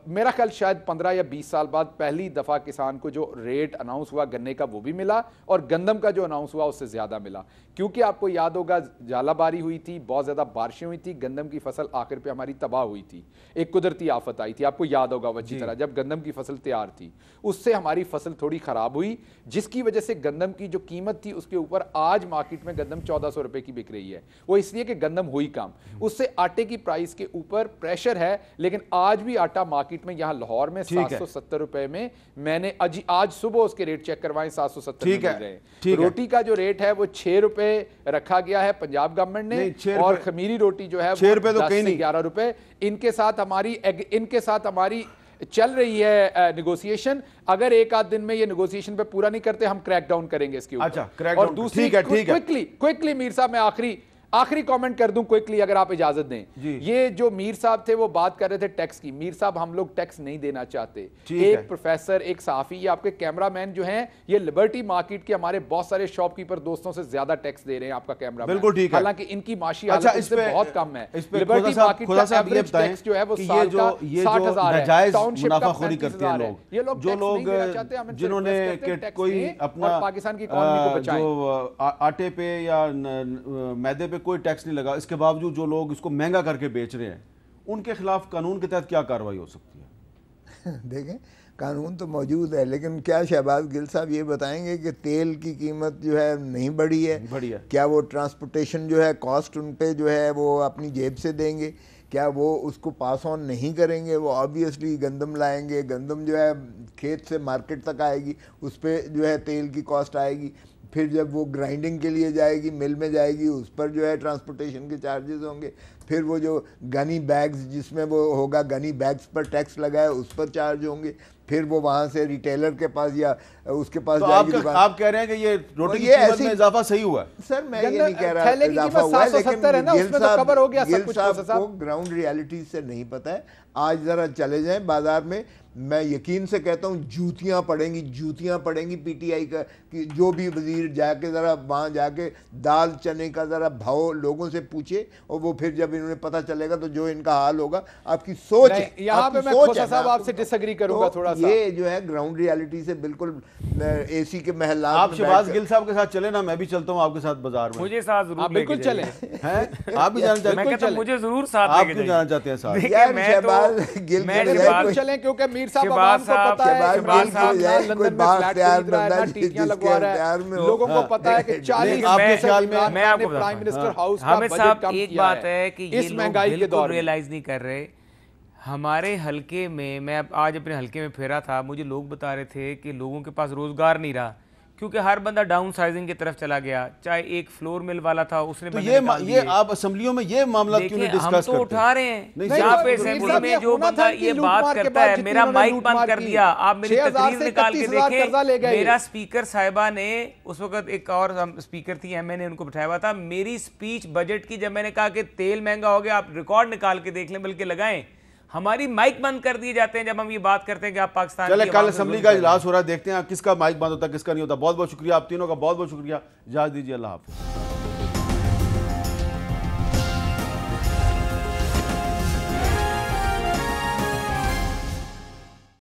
मेरा ख्याल शायद 15 या 20 साल बाद पहली दफ़ा किसान को जो रेट अनाउंस हुआ गन्ने का वो भी मिला, और गंदम का जो अनाउंस हुआ उससे ज़्यादा मिला, क्योंकि आपको याद होगा जालाबारी हुई थी, बहुत ज़्यादा बारिशें हुई थी, गंदम की फसल आखिर पे हमारी तबाह हुई थी, एक कुदरती आफत आई थी, आपको याद होगा अच्छी तरह, जब गंदम की फसल तैयार थी, उससे हमारी फसल थोड़ी ख़राब हुई, जिसकी वजह से गंदम की जो कीमत थी उसके ऊपर आज मार्केट में गंदम 1400 रुपये की बिक रही है। वो इसलिए कि गंदम हुई कम, उससे आटे की प्राइस के ऊपर प्रेशर है, लेकिन आज भी आटा मार्केट में यहाँ लाहौर में 770 रुपए में, मैंने आज सुबह उसके रेट चेक करवाए, 770 मिल रहे। रोटी का जो रेट है वो 6 रुपए रखा गया है पंजाब गवर्नमेंट ने, और खमीरी रोटी जो है 6 रुपए तो कहीं नहीं, 11 रुपए। इनके साथ हमारी चल रही है नेगोशिएशन। अगर एक आध दिन में ये नेगोशिएशन पे पूरा नहीं करते, हम क्रैक डाउन करेंगे इसके ऊपर। अच्छा, और दूसरी, क्विकली मीर साहब, मैं आखिरी कमेंट कर दूं क्विकली, अगर आप इजाजत दें। ये जो मीर साहब थे वो बात कर रहे थे टैक्स की। मीर साहब, हम लोग टैक्स नहीं देना चाहते। एक प्रोफेसर, एक सहाफी, ये आपके कैमरामैन जो हैं, ये लिबर्टी मार्केट के हमारे बहुत सारे शॉपकीपर दोस्तों से ज्यादा टैक्स दे रहे हैं आपका कैमरा। बिल्कुल ठीक है, हालांकि इनकी माशी हालत इससे बहुत कम है। लिबर्टी मार्केट का एवरेज टैक्स जो है वो साल का 60,000 है। टाउनशिप का 35,000 है। ये लोग जो लोग जिन्होंने कोई अपना पाकिस्तान की इकोनॉमी को बचाएं, जो आटे पे या मैदे पे कोई टैक्स नहीं लगा, इसके बावजूद जो लोग इसको महंगा करके बेच रहे हैं, उनके खिलाफ कानून के तहत क्या कार्रवाई हो सकती है? देखें, कानून तो मौजूद है, लेकिन क्या शहबाज गिल साहब ये बताएंगे कि तेल की कीमत जो है नहीं बढ़ी है? क्या वो ट्रांसपोर्टेशन जो है कॉस्ट उन पे जो है वो अपनी जेब से देंगे? क्या वो उसको पास ऑन नहीं करेंगे? वो ऑब्वियसली गंदम लाएंगे, गंदम जो है खेत से मार्केट तक आएगी, उस पर जो है तेल की कॉस्ट आएगी, फिर जब वो ग्राइंडिंग के लिए जाएगी, मिल में जाएगी, उस पर जो है ट्रांसपोर्टेशन के चार्जेस होंगे, फिर वो जो गनी बैग्स जिसमें वो होगा, गनी बैग्स पर टैक्स लगा है उस पर चार्ज होंगे, फिर वो वहाँ से रिटेलर के पास या उसके पास तो जाएगी। आप कह रहे हैं कि ये रोटी की कीमत में इजाफा सही हुआ है? सर, मैं ये नहीं कह रहा इजाफा हुआ है, लेकिन गिल साहब को ग्राउंड रियलिटी से नहीं पता है। आज जरा चले जाएं बाजार में, मैं यकीन से कहता हूँ जूतियाँ पड़ेंगी पीटीआई का, कि जो भी वजीर जाके ज़रा वहाँ जाके दाल चने का ज़रा भाव लोगों से पूछे, और वो फिर जब इन्हें पता चलेगा तो जो इनका हाल होगा, आपकी सोच है। यहाँ पे मैं खोसा साहब आपसे डिसएग्री करूंगा थोड़ा सा। ये जो है ग्राउंड रियलिटी से बिल्कुल एसी के महलात आप शहबाज गिल साहब के साथ चले ना, मैं भी चलता हूँ आपके साथ बाजार में। मुझे साथ जरूर बिल्कुल चले हैं, आप भी जाना चाहते हैं? मुझे जरूर साथ आप क्यों जाना चाहते हैं साथ? शहबाज गिल चले, क्योंकि मीर साहब को पता है लंदन में फ्लैट खरीद रहा है, टीटियां लगवा रहा है, लोगों को पता है कि 40 प्राइम मिनिस्टर हाउस का बजट कम एक बात है कि इस महंगाई के दौर में रियलाइज नहीं कर रहे। हमारे हलके में, मैं आज अपने हलके में फेरा था, मुझे लोग बता रहे थे कि लोगों के पास रोजगार नहीं रहा, क्योंकि हर बंदा डाउन साइजिंग की तरफ चला गया। चाहे एक फ्लोर मिल वाला था, उसने तो ये आप असेंबलियों में ये मामला क्यों नहीं डिस्कस करते? हम तो उठा रहे हैं यहाँ पे असेंबली में, जो बंदा ये बात करता है, मेरा माइक बंद कर दिया, आप मेरी तकरीर निकाल के देखें। मेरा स्पीकर साहिबा ने, उस वक्त एक और स्पीकर थी, मैंने उनको बिठाया हुआ था, मेरी स्पीच बजट की, जब मैंने कहा कि तेल महंगा हो गया, आप रिकॉर्ड निकाल के देख लें, बल्कि लगाएं, हमारी माइक बंद कर दिए जाते हैं जब हम ये बात करते हैं कि आप पाकिस्तान। चले, कल असेंबली का इजलास हो रहा है, देखते हैं किसका माइक बंद होता है, किसका नहीं होता। बहुत बहुत शुक्रिया आप तीनों का, बहुत बहुत शुक्रिया। इजाज़त दीजिए, अल्लाह हाफ़िज़।